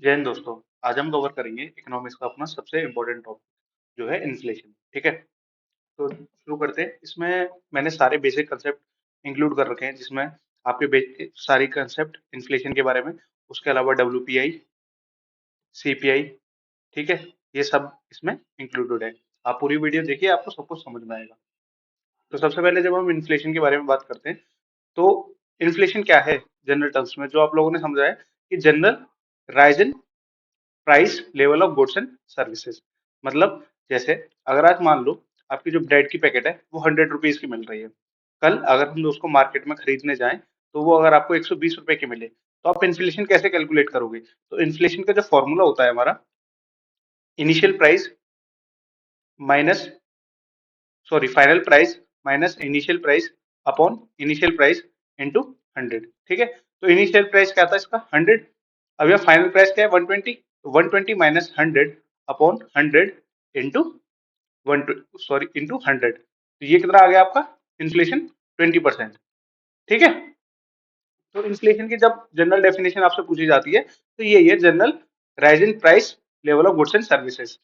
जय हिंद दोस्तों। आज हम कवर करेंगे इकोनॉमिक्स का अपना सबसे इम्पोर्टेंट टॉपिक जो है इन्फ्लेशन। ठीक है, तो शुरू करते हैं। इसमें मैंने सारे बेसिक कंसेप्ट इंक्लूड कर रखे हैं, जिसमें आपके सारी कंसेप्ट इन्फ्लेशन के बारे में, उसके अलावा डब्ल्यूपीआई, सीपीआई, ठीक है, ये सब इसमें इंक्लूडेड है। आप पूरी वीडियो देखिए, आपको सब कुछ समझ में आएगा। तो सबसे पहले जब हम इन्फ्लेशन के बारे में बात करते हैं, तो इन्फ्लेशन क्या है जनरल टर्म्स में, जो आप लोगों ने समझा है कि general rise in price level of goods and services. मतलब जैसे अगर आज मान लो आपकी जो ब्रेड की पैकेट है वो 100 रुपीज की मिल रही है, कल अगर हम उसको मार्केट में खरीदने जाएं तो वो अगर आपको 120 रुपए की मिले, तो आप इन्फ्लेशन कैसे कैलकुलेट करोगे? तो इन्फ्लेशन का जो फॉर्मूला होता है हमारा, initial price minus, sorry, final price minus initial price upon initial price into 100। ठीक है, तो इनिशियल प्राइस क्या था इसका 100, अब यह फाइनल प्राइस क्या है 120, 120 minus 100 upon 100 into one, sorry, into 100, तो ये कितना आ गया आपका इन्फ्लेशन? 20%। ठीक है, तो इन्फ्लेशन की जब जनरल डेफिनेशन आपसे पूछी जाती है तो ये है general rise in price level of goods and services.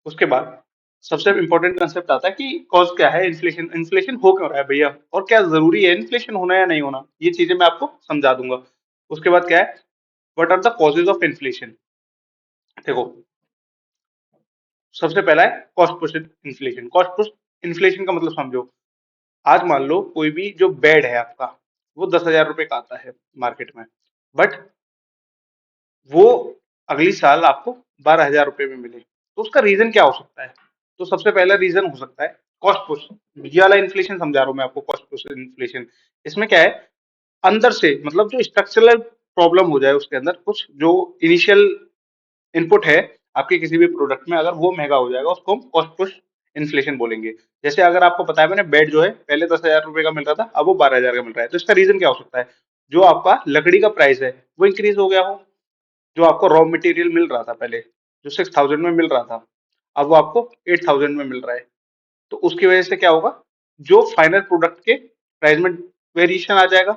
उसके बाद सबसे इंपॉर्टेंट कंसेप्ट आता है कि कॉज क्या है इन्फ्लेशन, इन्फ्लेशन हो क्यों रहा है भैया, और क्या जरूरी है इन्फ्लेशन होना या नहीं होना, ये चीजें मैं आपको समझा दूंगा। उसके बाद क्या है, what are the causes of inflation. देखो, सबसे पहला है cost push inflation. Cost push inflation का मतलब समझो, आज मान लो कोई भी जो बेड है आपका, वो 10,000 रुपए का आता है मार्केट में, बट वो अगली साल आपको 12,000 रुपए में मिले, तो उसका रीजन क्या हो सकता है? तो सबसे पहला रीजन हो सकता है कॉस्ट पुश। ये वाला इन्फ्लेशन समझा रहा हूँ मैं आपको, कॉस्ट पुश इन्फ्लेशन। इसमें क्या है, अंदर से मतलब जो स्ट्रक्चरल प्रॉब्लम हो जाए उसके अंदर, कुछ जो इनिशियल इनपुट है आपके किसी भी प्रोडक्ट में, अगर वो महंगा हो जाएगा उसको हम कॉस्ट पुश इन्फ्लेशन बोलेंगे। जैसे अगर आपको पता है, मैंने बेड जो है पहले 10,000 रुपए का मिल रहा था, अब वो 12,000 का मिल रहा है, तो इसका रीजन क्या हो सकता है? जो आपका लकड़ी का प्राइस है वो इंक्रीज हो गया हो, जो आपको रॉ मटेरियल मिल रहा था पहले, जो 6,000 में मिल रहा था, अब वो आपको 8,000 में मिल रहा है, तो उसकी वजह से क्या होगा, जो फाइनल प्रोडक्ट के प्राइस में वेरिएशन आ जाएगा।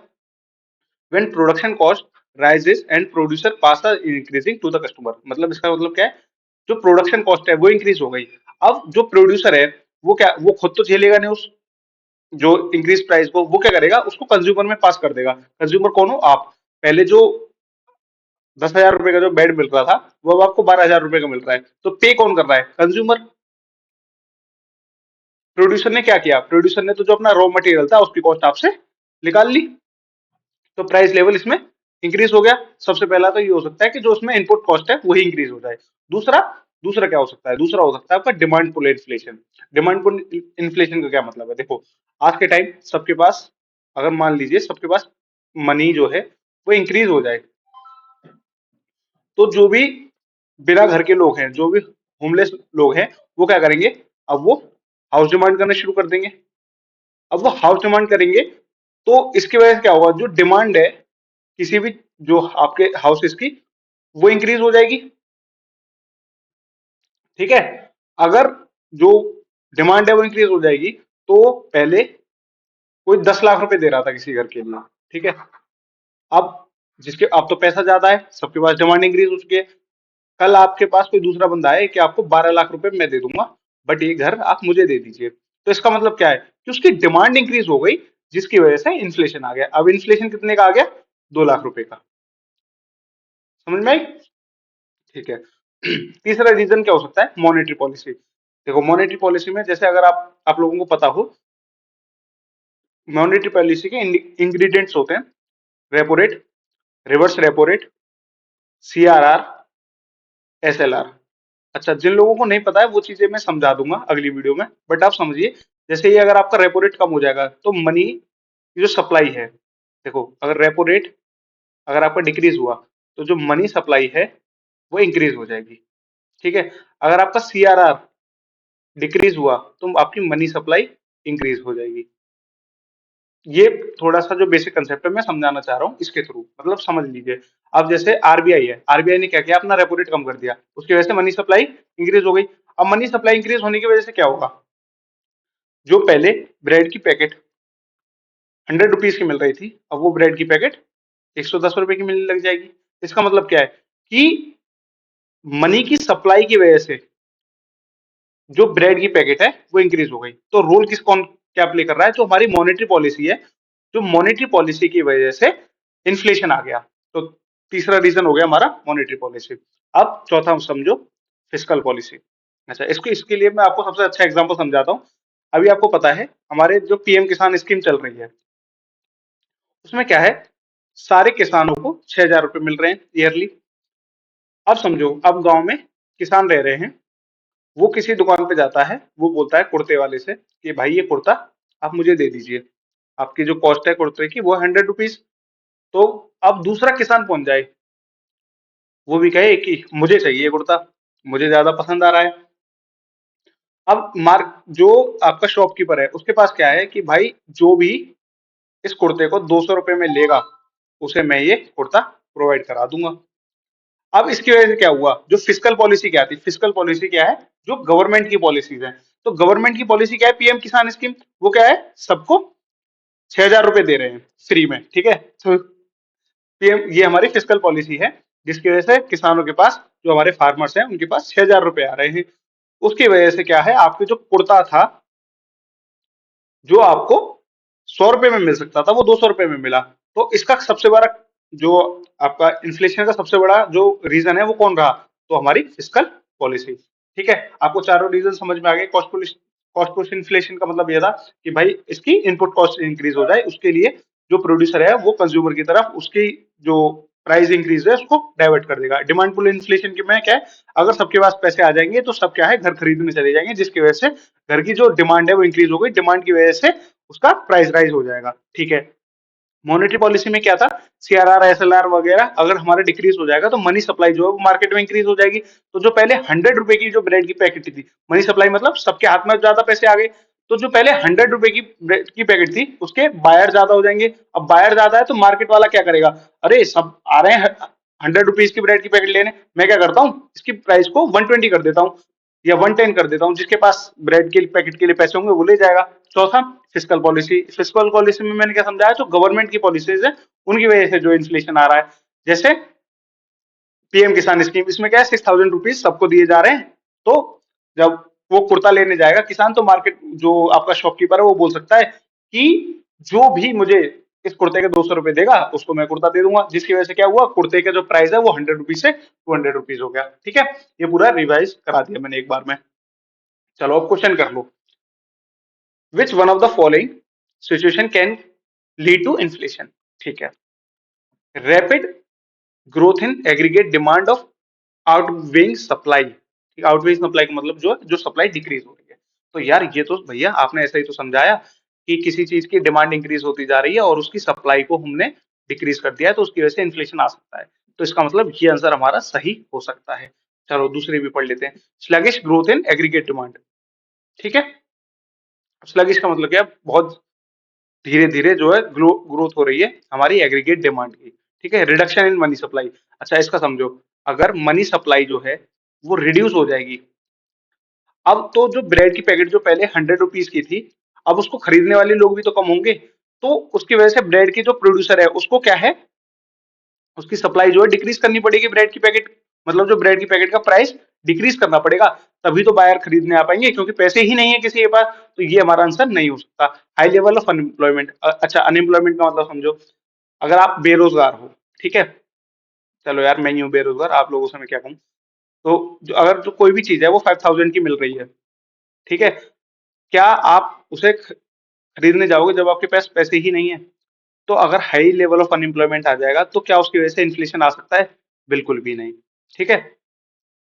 when production cost rises and producer pass are increasing to the customer, मतलब इसका मतलब क्या है, जो प्रोडक्शन कॉस्ट है वो इंक्रीज हो गई, अब जो प्रोड्यूसर है वो क्या, वो खुद तो झेलेगा नहीं उस जो इंक्रीज प्राइस को, वो क्या करेगा, उसको कंज्यूमर में पास कर देगा। कंज्यूमर कौन हो आप? पहले जो 10,000 रुपए का जो बेड मिल रहा था, वो अब आपको 12,000 रुपए का मिल रहा है, तो पे कौन कर रहा है? कंज्यूमर। प्रोड्यूसर ने क्या किया, प्रोड्यूसर ने तो जो अपना रॉ मटेरियल था उसकी कॉस्ट आपसे निकाल ली, तो प्राइस लेवल इसमें इंक्रीज हो गया। सबसे पहला तो ये हो सकता है कि जो उसमें इनपुट कॉस्ट है वही इंक्रीज हो जाए। दूसरा दूसरा क्या हो सकता है, दूसरा हो सकता है आपका demand pull inflation. Demand pull inflation का क्या मतलब है? देखो, आज के टाइम सबके पास, अगर मान लीजिए सबके पास मनी जो है वो इंक्रीज हो जाए, तो जो भी बिना घर के लोग हैं, जो भी होमलेस लोग हैं, वो क्या करेंगे, अब वो हाउस डिमांड करना शुरू कर देंगे। अब वो हाउस डिमांड करेंगे, तो इसकी वजह से क्या होगा, जो डिमांड है किसी भी जो आपके हाउसेस की, वो इंक्रीज हो जाएगी। ठीक है, अगर जो डिमांड है वो इंक्रीज हो जाएगी, तो पहले कोई 10 लाख रुपए दे रहा था किसी घर के लिए, ठीक है, अब जिसके अब तो पैसा ज्यादा है, सबके पास डिमांड इंक्रीज हो चुकी है, कल आपके पास कोई दूसरा बंदा है कि आपको 12 लाख रुपए मैं दे दूंगा, बट ये घर आप मुझे दे दीजिए, तो इसका मतलब क्या है कि उसकी डिमांड इंक्रीज हो गई, जिसकी वजह से इन्फ्लेशन आ गया। अब इन्फ्लेशन कितने का आ गया? 2 लाख रुपए का। समझ में आई? ठीक है। तीसरा रीजन क्या हो सकता है, मॉनेटरी पॉलिसी। देखो, मॉनेटरी पॉलिसी में जैसे अगर आप लोगों को पता हो, मॉनेटरी पॉलिसी के इंग्रेडिएंट्स होते हैं repo rate, reverse repo rate, CRR, SLR. अच्छा, जिन लोगों को नहीं पता है वो चीजें मैं समझा दूंगा अगली वीडियो में, बट आप समझिए, जैसे ये अगर आपका रेपो रेट कम हो जाएगा तो मनी की जो सप्लाई है, देखो अगर रेपो रेट अगर आपका डिक्रीज हुआ, तो जो मनी सप्लाई है वो इंक्रीज हो जाएगी। ठीक है, अगर आपका सीआरआर डिक्रीज हुआ तो आपकी मनी सप्लाई इंक्रीज हो जाएगी। ये थोड़ा सा जो बेसिक कंसेप्ट है मैं समझाना चाह रहा हूँ इसके थ्रू, मतलब समझ लीजिए। अब जैसे आरबीआई है, आरबीआई ने क्या किया, अपना रेपो रेट कम कर दिया, उसकी वजह से मनी सप्लाई इंक्रीज हो गई। अब मनी सप्लाई इंक्रीज होने की वजह से क्या होगा, जो पहले ब्रेड की पैकेट 100 रुपीज की मिल रही थी, अब वो ब्रेड की पैकेट 110 रुपए की मिलने लग जाएगी। इसका मतलब क्या है कि मनी की सप्लाई की वजह से जो ब्रेड की पैकेट है वो इंक्रीज हो गई। तो रोल किस कौन क्या प्ले कर रहा है? जो हमारी मॉनेटरी पॉलिसी है, जो मॉनेटरी पॉलिसी की वजह से इन्फ्लेशन आ गया। तो तीसरा रीजन हो गया हमारा मॉनेटरी पॉलिसी। अब चौथा समझो, फिस्कल पॉलिसी। अच्छा, इसको इसके लिए मैं आपको सबसे अच्छा एग्जांपल समझाता हूँ। अभी आपको पता है हमारे जो पीएम किसान स्कीम चल रही है, उसमें क्या है, सारे किसानों को 6,000 रुपए मिल रहे हैं ईयरली। अब समझो, अब गांव में किसान रह रहे हैं, वो किसी दुकान पे जाता है, वो बोलता है कुर्ते वाले से कि भाई ये कुर्ता आप मुझे दे दीजिए, आपकी जो कॉस्ट है कुर्ते की वो 100 रुपीज। तो अब दूसरा किसान पहुंच जाए, वो भी कहे कि मुझे चाहिए ये कुर्ता, मुझे ज्यादा पसंद आ रहा है। अब मार्क जो आपका शॉपकीपर है उसके पास क्या है कि भाई जो भी इस कुर्ते को 200 रुपए में लेगा, उसे मैं ये कुर्ता प्रोवाइड करा दूंगा। अब इसकी वजह से क्या हुआ, जो फिस्कल पॉलिसी क्या थी, फिस्कल पॉलिसी क्या है, जो गवर्नमेंट की पॉलिसीज है। तो गवर्नमेंट की पॉलिसी क्या है, पीएम किसान स्कीम, वो क्या है, सबको 6,000 रुपए दे रहे हैं फ्री में, ठीक है। तो पीएम, ये हमारी फिस्कल पॉलिसी है, जिसकी वजह से किसानों के पास, जो हमारे फार्मर्स हैं उनके पास 6,000 रुपए आ रहे हैं। उसकी वजह से क्या है, आपके जो कुर्ता था, जो आपको 100 रुपए में मिल सकता था, वो 200 रुपए में मिला। तो इसका सबसे बड़ा, जो आपका इन्फ्लेशन का सबसे बड़ा जो रीजन है वो कौन रहा, तो हमारी फिस्कल पॉलिसी। ठीक है, आपको चारों रीजन समझ में आ गए। कॉस्ट पुश इन्फ्लेशन का मतलब यह था कि भाई इसकी इनपुट कॉस्ट इंक्रीज हो जाए, उसके लिए जो प्रोड्यूसर है वो कंज्यूमर की तरफ उसकी जो प्राइस इंक्रीज है उसको डाइवर्ट कर देगा। डिमांड पुल इन्फ्लेशन के में क्या है, अगर सबके पास पैसे आ जाएंगे तो सब क्या है, घर खरीदने चले जाएंगे, जिसकी वजह से घर की जो डिमांड है वो इंक्रीज हो गई, डिमांड की वजह से उसका प्राइस राइज हो जाएगा। ठीक है, मॉनेटरी पॉलिसी में क्या था, सीआरआर एसएलआर वगैरह अगर हमारे डिक्रीज हो जाएगा तो मनी सप्लाई जो है वो मार्केट में इंक्रीज हो जाएगी। तो जो पहले 100 रुपए की जो ब्रेड की पैकेट थी, मनी सप्लाई मतलब सबके हाथ में ज्यादा पैसे आ गए, तो जो पहले 100 रुपए की ब्रेड की पैकेट थी उसके बायर ज्यादा हो जाएंगे। अब बायर ज्यादा है तो मार्केट वाला क्या करेगा, अरे सब आ रहे हैं 100 रुपीज की ब्रेड की पैकेट लेने, मैं क्या करता हूँ इसकी प्राइस को 120 कर देता हूँ या 110 कर देता हूँ, जिसके पास ब्रेड के पैकेट के लिए पैसे होंगे वो ले जाएगा। चौथा, फिस्कल पॉलिसी। फिस्कल पॉलिसी में मैंने क्या समझाया, जो गवर्नमेंट की पॉलिसीज है उनकी वजह से जो इन्फ्लेशन आ रहा है। जैसे पीएम किसान स्कीम, इसमें क्या है, 6,000 रुपीज सबको दिए जा रहे हैं। तो जब वो कुर्ता लेने जाएगा किसान, तो मार्केट जो आपका शॉपकीपर है वो बोल सकता है कि जो भी मुझे इस कुर्ते के 200 रुपए देगा उसको मैं कुर्ता दे दूंगा, जिसकी वजह से क्या हुआ, कुर्ते का जो प्राइस है वो 100 रुपीज से 200 रुपीज हो गया। ठीक है, ये पूरा रिवाइज करा दिया मैंने एक बार में। चलो अब क्वेश्चन कर लो, which one of the following situation can lead to inflation. ठीक है, rapid growth in aggregate demand of outweighing supply. Outweighing supply का मतलब जो सप्लाई डिक्रीज हो रही है। तो यार ये तो भैया आपने ऐसा ही तो समझाया कि किसी चीज की डिमांड इंक्रीज होती जा रही है और उसकी सप्लाई को हमने डिक्रीज कर दिया है, तो उसकी वजह से इन्फ्लेशन आ सकता है। तो इसका मतलब ये आंसर हमारा सही हो सकता है। चलो दूसरी भी पढ़ लेते हैं, sluggish growth in aggregate demand. ठीक है, स्लगिश का मतलब क्या है, बहुत धीरे धीरे जो है ग्रोथ हो रही है हमारी एग्रीगेट डिमांड की। ठीक है, रिडक्शन इन मनी सप्लाई। अच्छा इसका समझो, अगर मनी सप्लाई जो है वो रिड्यूस हो जाएगी, अब तो जो ब्रेड की पैकेट जो पहले 100 रुपीज की थी, अब उसको खरीदने वाले लोग भी तो कम होंगे। तो उसकी वजह से ब्रेड की जो प्रोड्यूसर है उसको क्या है, उसकी सप्लाई जो है डिक्रीज करनी पड़ेगी, ब्रेड की पैकेट, मतलब जो ब्रेड की पैकेट का प्राइस डिक्रीज करना पड़ेगा, तभी तो बायर खरीदने आ पाएंगे, क्योंकि पैसे ही नहीं है किसी के पास। तो ये हमारा आंसर नहीं हो सकता। High level of unemployment. अच्छा, अनएम्प्लॉयमेंट का मतलब समझो, अगर आप बेरोजगार हो, ठीक है, चलो यार मैं ही हूँ बेरोजगार, आप लोगों से मैं क्या कहूँ। तो अगर जो कोई भी चीज है वो 5,000 की मिल रही है, ठीक है, क्या आप उसे खरीदने जाओगे जब आपके पास पैसे ही नहीं है? तो अगर हाई लेवल ऑफ अनएम्प्लॉयमेंट आ जाएगा तो क्या उसकी वजह से इन्फ्लेशन आ सकता है? बिल्कुल भी नहीं। ठीक है,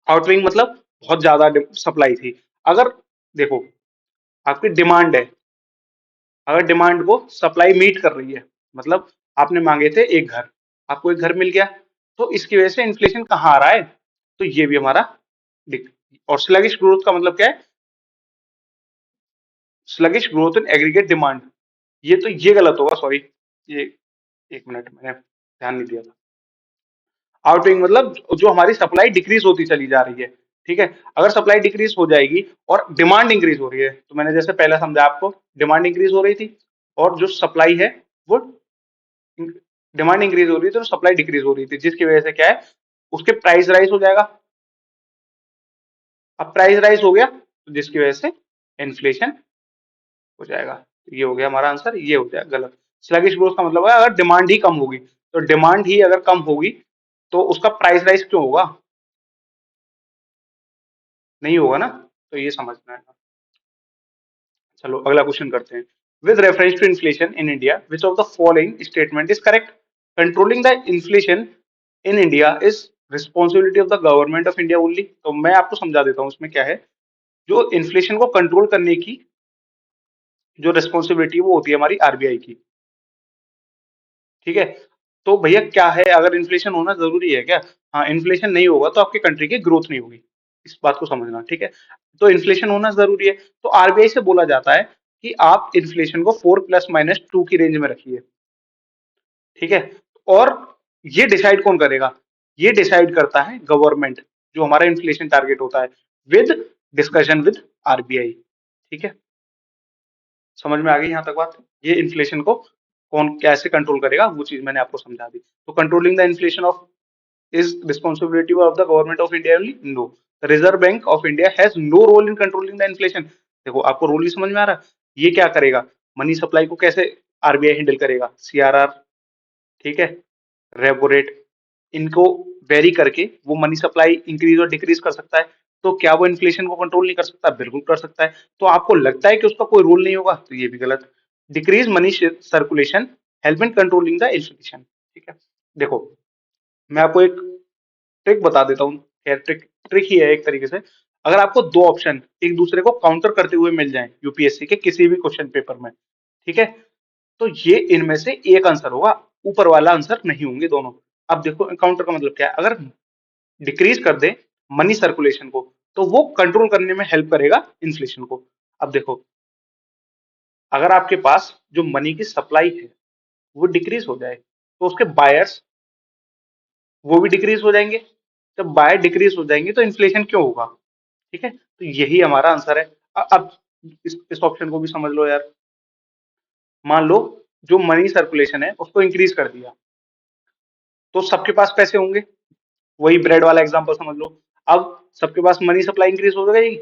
आउटविंग मतलब बहुत ज्यादा सप्लाई थी। अगर देखो, आपकी डिमांड है, अगर डिमांड को सप्लाई मीट कर रही है, मतलब आपने मांगे थे एक घर, आपको एक घर मिल गया, तो इसकी वजह से इन्फ्लेशन कहाँ आ रहा है, तो ये भी हमारा दिक। और स्लगिश ग्रोथ का मतलब क्या है, sluggish growth in aggregate demand, ये तो ये गलत होगा, सॉरी, ये एक मिनट मैंने ध्यान नहीं दिया था। आउटविंग मतलब जो हमारी सप्लाई डिक्रीज होती चली जा रही है। ठीक है, अगर सप्लाई डिक्रीज हो जाएगी और डिमांड इंक्रीज हो रही है, तो मैंने जैसे पहले समझा आपको, डिमांड इंक्रीज हो रही थी और जो सप्लाई है वो डिमांड इंक्रीज हो रही थी तो सप्लाई डिक्रीज हो रही थी, जिसकी वजह से क्या है, उसके प्राइस राइज हो जाएगा। अब प्राइस राइज हो गया तो जिसकी वजह से इन्फ्लेशन हो जाएगा। ये हो गया हमारा आंसर, ये हो जाएगा गलत। स्लगिश ग्रोथ का मतलब है अगर डिमांड ही कम होगी, तो डिमांड ही अगर कम होगी तो उसका प्राइस राइज क्यों होगा, नहीं होगा ना। तो ये समझना है। चलो अगला क्वेश्चन करते हैं। With reference to inflation in India which of the following statement is correct? Controlling the inflation in India is responsibility of the government of India only. तो मैं आपको समझा देता हूँ इसमें क्या है। जो इन्फ्लेशन को कंट्रोल करने की जो रिस्पॉन्सिबिलिटी वो होती है हमारी आरबीआई की। ठीक है। तो भैया क्या है, अगर इन्फ्लेशन होना जरूरी है क्या? हाँ, इन्फ्लेशन नहीं होगा तो आपकी कंट्री की ग्रोथ नहीं होगी। इस बात को समझना, ठीक है। तो इन्फ्लेशन होना जरूरी है, तो आरबीआई से बोला जाता है कि आप इन्फ्लेशन को 4 ± 2 की रेंज में रखिए। ठीक है। और ये डिसाइड कौन करेगा? ये डिसाइड करता है गवर्नमेंट, जो हमारा इन्फ्लेशन टारगेट होता है, विद डिस्कशन विद आरबीआई। ठीक है। समझ में आ गई यहाँ तक बात? ये इन्फ्लेशन को कौन कैसे कंट्रोल करेगा वो चीज मैंने आपको समझा दी। तो controlling the inflation of is responsibility of the government of India only? No. The Reserve Bank of India has no role in controlling the inflation. देखो आपको रोल ही समझ में आ रहा है। ये क्या करेगा, मनी सप्लाई को कैसे आरबीआई हैंडल करेगा? सीआरआर, ठीक है, रेपो रेट, इनको वेरी करके वो मनी सप्लाई इंक्रीज और डिक्रीज कर सकता है। तो क्या वो इन्फ्लेशन को कंट्रोल नहीं कर सकता? बिल्कुल कर सकता है। तो आपको लगता है कि उसका कोई रोल नहीं होगा, तो ये भी गलत। Decrease money circulation help in controlling the inflation. ठीक है। देखो मैं आपको एक ट्रिक बता देता हूँ। खैर ट्रिक ट्रिक ही है एक तरीके से। अगर आपको दो ऑप्शन एक दूसरे को काउंटर करते हुए मिल जाएं यूपीएससी के किसी भी क्वेश्चन पेपर में, ठीक है, तो ये इनमें से एक आंसर होगा, ऊपर वाला आंसर नहीं होंगे दोनों। अब देखो काउंटर का मतलब क्या है, अगर डिक्रीज कर दे मनी सर्कुलेशन को तो वो कंट्रोल करने में हेल्प करेगा इन्फ्लेशन को। अब देखो अगर आपके पास जो मनी की सप्लाई है वो डिक्रीज हो जाए तो उसके बायर्स वो भी डिक्रीज हो जाएंगे। जब बायर डिक्रीज हो जाएंगे तो इन्फ्लेशन क्यों होगा? ठीक है, तो यही हमारा आंसर है। अब इस ऑप्शन को भी समझ लो यार। मान लो जो मनी सर्कुलेशन है उसको इंक्रीज कर दिया तो सबके पास पैसे होंगे। वही ब्रेड वाला एग्जांपल समझ लो। अब सबके पास मनी सप्लाई इंक्रीज हो जाएगी,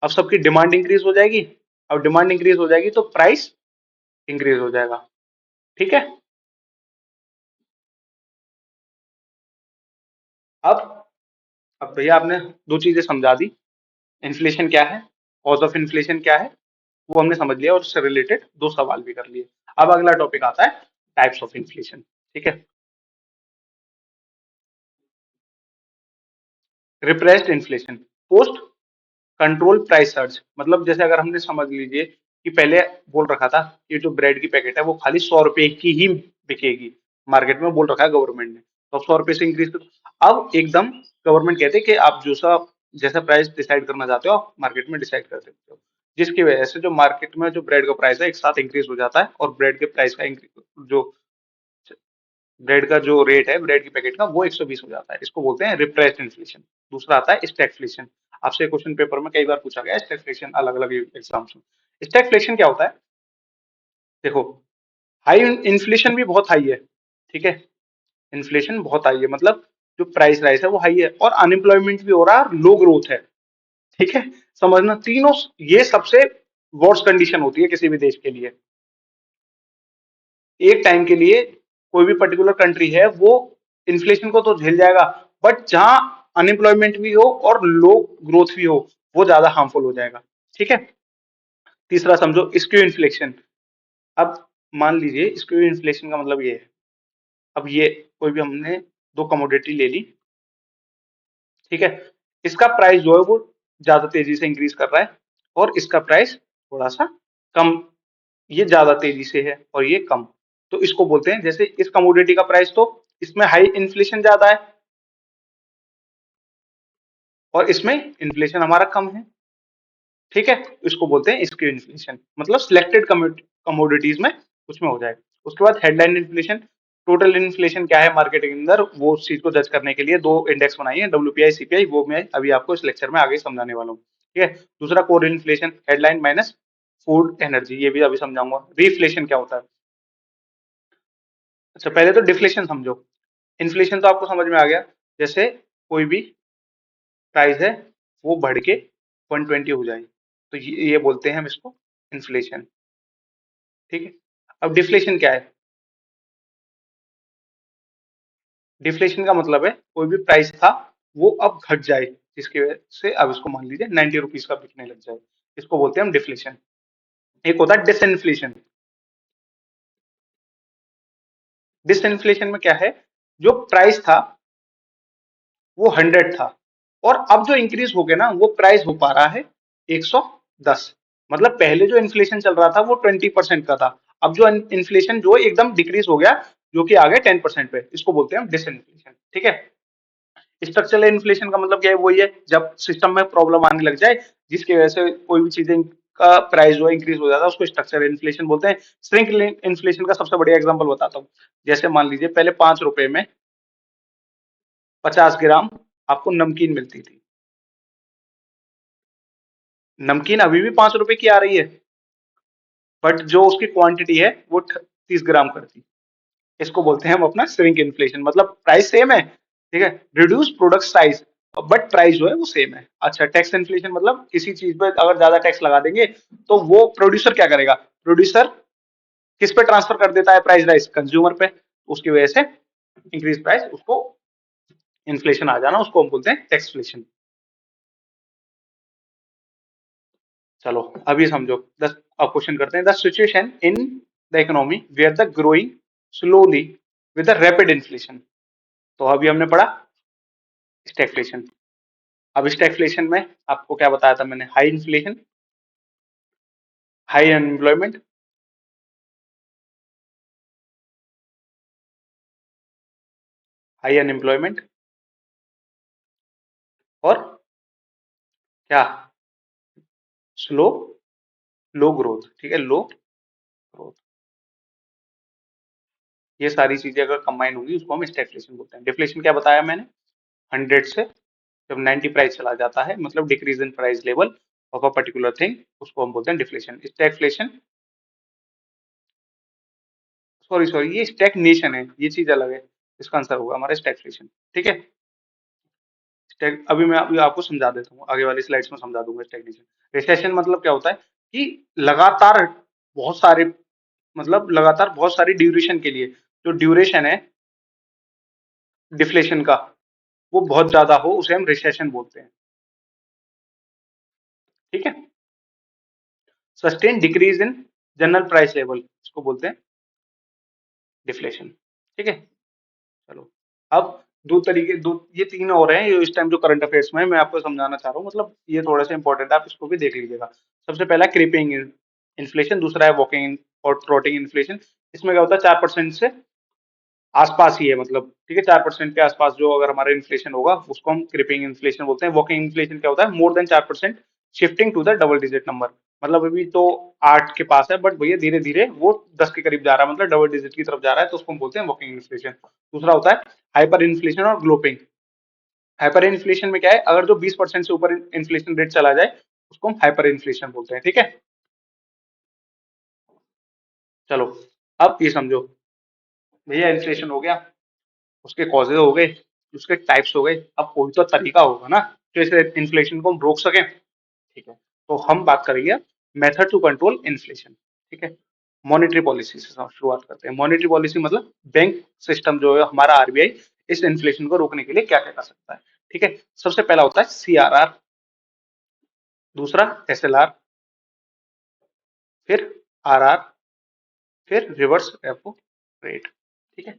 अब सबकी डिमांड इंक्रीज हो जाएगी। अब डिमांड इंक्रीज हो जाएगी तो प्राइस इंक्रीज हो जाएगा। ठीक है। अब अब भैया आपने दो चीजें समझा दी। इन्फ्लेशन क्या है, कॉज ऑफ इन्फ्लेशन क्या है, वो हमने समझ लिया और उससे रिलेटेड दो सवाल भी कर लिए। अब अगला टॉपिक आता है टाइप्स ऑफ इन्फ्लेशन। ठीक है। Repressed inflation, post control price search. मतलब जैसे अगर हमने समझ लीजिए कि पहले बोल रखा था कि जो ब्रेड की पैकेट है वो खाली 100 रुपए की ही बिकेगी, मार्केट में बोल रखा है गवर्नमेंट ने, तो अब 100 रुपए से इंक्रीज कर। अब एकदम गवर्नमेंट कहते हैं कि आप जो सा जैसा प्राइस डिसाइड करना चाहते हो आप मार्केट में डिसाइड कर सकते हो, जिसकी वजह से जो मार्केट में जो ब्रेड का प्राइस है एक साथ इंक्रीज हो जाता है और ब्रेड के प्राइस का जो ब्रेड का जो रेट है ब्रेड की पैकेट का वो 120 हो जाता है। इसको बोलते हैं रिप्रेस्ड इन्फ्लेशन। दूसरा आता है स्टैगफ्लेशन। आपसे क्वेश्चन पेपर में कई बार पूछा गया है स्टैगफ्लेशन, अलग अलग एग्जाम्स में। स्टैगफ्लेशन क्या होता है? देखो हाई इन्फ्लेशन भी बहुत हाई है, ठीक है, इन्फ्लेशन बहुत हाई है मतलब जो प्राइस राइस है वो हाई है और अनएम्प्लॉयमेंट भी हो रहा है, लो ग्रोथ है। ठीक है। समझना तीनों, ये सबसे वर्स्ट कंडीशन होती है किसी भी देश के लिए। एक टाइम के लिए कोई भी पर्टिकुलर कंट्री है वो इन्फ्लेशन को तो झेल जाएगा, बट जहां अनएम्प्लॉयमेंट भी हो और लो ग्रोथ भी हो वो ज्यादा हार्मफुल हो जाएगा। ठीक है। तीसरा समझो स्क्यू इन्फ्लेशन। अब मान लीजिए स्क्यू इन्फ्लेशन का मतलब ये है, अब ये कोई भी हमने दो कमोडिटी ले ली, ठीक है, इसका प्राइस जो है वो ज्यादा तेजी से इंक्रीज कर रहा है और इसका प्राइस थोड़ा सा कम, ये ज्यादा तेजी से है और ये कम। तो इसको बोलते हैं, जैसे इस कमोडिटी का प्राइस तो इसमें हाई इन्फ्लेशन ज्यादा है और इसमें इन्फ्लेशन हमारा कम है। ठीक है, तो इसको बोलते हैं स्क्यू इन्फ्लेशन, मतलब सिलेक्टेड कमोडिटीज में उसमें हो जाएगा। उसके बाद हेडलाइन इन्फ्लेशन। टोटल इन्फ्लेशन क्या है मार्केट के अंदर वो उस चीज को जज करने के लिए दो इंडेक्स बनाई है, डब्ल्यूपीआई सीपीआई, वो मैं अभी आपको इस लेक्चर में आगे समझाने वाला हूँ। ठीक है। दूसरा core inflation, headline minus food energy, ये भी अभी समझाऊंगा। रीफ्लेशन क्या होता है? अच्छा, पहले तो डिफ्लेशन समझो। इन्फ्लेशन तो आपको समझ में आ गया, जैसे कोई भी प्राइस है वो बढ़ के 120 हो जाए, तो ये बोलते हैं हम इसको इन्फ्लेशन। ठीक है। अब डिफ्लेशन क्या है? डिफ्लेशन का मतलब है कोई भी प्राइस था वो अब घट जाए, जिसकी वजह से अब इसको मान लीजिए 90 रुपीज का बिकने लग जाए, इसको बोलते हैं हम डिफ्लेशन। एक होता है डिसइन्फ्लेशन। डिसइन्फ्लेशन में क्या है, जो प्राइस था वो 100 था, और अब जो इंक्रीज हो गया ना वो प्राइस हो पा रहा है 110। मतलब पहले जो इन्फ्लेशन चल रहा था वो 20% का था, अब जो इन्फ्लेशन जो एकदम डिक्रीज हो गया, जो कि आ गया 10% पे, इसको बोलते हैं हम डिसइन्फ्लेशन। ठीक है। स्ट्रक्चरल इन्फ्लेशन का मतलब क्या है? वही है जब सिस्टम में प्रॉब्लम आने लग जाए, जिसकी वजह से कोई भी चीजें का प्राइस जो है इंक्रीज हो जाता है, उसको स्ट्रक्चरल इन्फ्लेशन बोलते हैं। श्रिंक इन्फ्लेशन का सबसे बढ़िया एग्जांपल बताता हूँ। जैसे मान लीजिए पहले 5 रुपए में 50 ग्राम आपको नमकीन मिलती थी। नमकीन अभी भी 5 रुपए की आ रही है, बट जो उसकी क्वांटिटी है वो 30 ग्राम करती। इसको बोलते हैं हम अपना श्रिंक इन्फ्लेशन। मतलब प्राइस सेम है, ठीक है, reduce product size, but price जो है वो सेम है। अच्छा, टैक्स इन्फ्लेशन मतलब किसी चीज पे अगर ज्यादा टैक्स लगा देंगे तो वो प्रोड्यूसर क्या करेगा? प्रोड्यूसर किस पे ट्रांसफर कर देता है प्राइस राइज? कंज्यूमर पे। उसकी वजह से इंक्रीज प्राइस, उसको इन्फ्लेशन आ जाना, उसको हम बोलते हैं टैक्सफ्लेशन। चलो अभी समझो। दस अब क्वेश्चन करते हैं, the situation in the economy where the growing slowly with the rapid inflation. तो अभी हमने पढ़ा स्टैगफ्लेशन। अब स्टैगफ्लेशन में आपको क्या बताया था मैंने? High inflation, high unemployment, high unemployment, और क्या? स्लो, लो ग्रोथ। ठीक है, लो ग्रोथ। ये सारी चीजें अगर कंबाइन होंगी उसको हम स्टैगफ्लेशन बोलते हैं। डिफ्लेशन क्या बताया मैंने? 100 से जब 90 प्राइस चला जाता है, मतलब decrease in price level of a particular thing, उसको हम बोलते हैं डिफ्लेशन। स्टैगफ्लेशन, सॉरी सॉरी, ये स्टैग्नेशन है, ये चीज अलग है। इसका आंसर होगा हमारा स्टैगफ्लेशन। ठीक है। अभी मैं अभी आपको समझा देता हूँ, आगे वाली स्लाइड्स में समझा दूंगा स्टैग्नेशन। रिसेशन मतलब क्या होता है कि लगातार बहुत सारे, मतलब लगातार बहुत सारी ड्यूरेशन के लिए, जो ड्यूरेशन है डिफ्लेशन का वो बहुत ज्यादा हो, उसे हम रिसेशन बोलते हैं। ठीक है। Sustain decrease in general price level, इसको बोलते हैं डिफ्लेशन। ठीक है। चलो अब दो तरीके, दो ये तीन और हैं ये इस टाइम जो करंट अफेयर्स में है, मैं आपको समझाना चाह रहा हूँ, मतलब ये थोड़ा सा इंपॉर्टेंट है, आप इसको भी देख लीजिएगा। सबसे पहला क्रीपिंग इन्फ्लेशन, दूसरा है वॉकिंग और ट्रॉटिंग इन्फ्लेशन। इसमें क्या होता है? 4% से आसपास ही है, मतलब ठीक है, 4% के आसपास जो अगर हमारा इन्फ्लेशन होगा उसको हम क्रीपिंग इन्फ्लेशन बोलते हैं। वॉकिंग इन्फ्लेशन क्या होता है? More than 4% shifting to the double digit number. मतलब अभी तो 8 के पास है, बट भैया धीरे धीरे वो 10 के करीब जा रहा है, मतलब डबल डिजिट की तरफ जा रहा है, तो उसको हम बोलते हैं वॉकिंग इन्फ्लेशन। दूसरा होता है हाइपर इन्फ्लेशन और ग्लोपिंग। हाइपर इन्फ्लेशन में क्या है? अगर जो 20% से ऊपर इन्फ्लेशन रेट चला जाए उसको हम हाइपर इन्फ्लेशन बोलते हैं। ठीक है। चलो अब ये समझो, भैया इन्फ्लेशन हो गया, उसके कॉजेज हो गए, उसके टाइप्स हो गए, अब कोई तो तरीका होगा ना तो इस इन्फ्लेशन को हम रोक सकें। ठीक है। तो हम बात करेंगे मेथड टू कंट्रोल इन्फ्लेशन। ठीक है। मॉनेटरी पॉलिसी से शुरुआत करते हैं। मॉनेटरी पॉलिसी मतलब बैंक सिस्टम जो है हमारा, आरबीआई, इस इन्फ्लेशन को रोकने के लिए क्या क्या कर सकता है। ठीक है। सबसे पहला होता है सीआरआर, दूसरा एसएलआर, फिर आरआर, फिर रिवर्स रेपो रेट। ठीक है।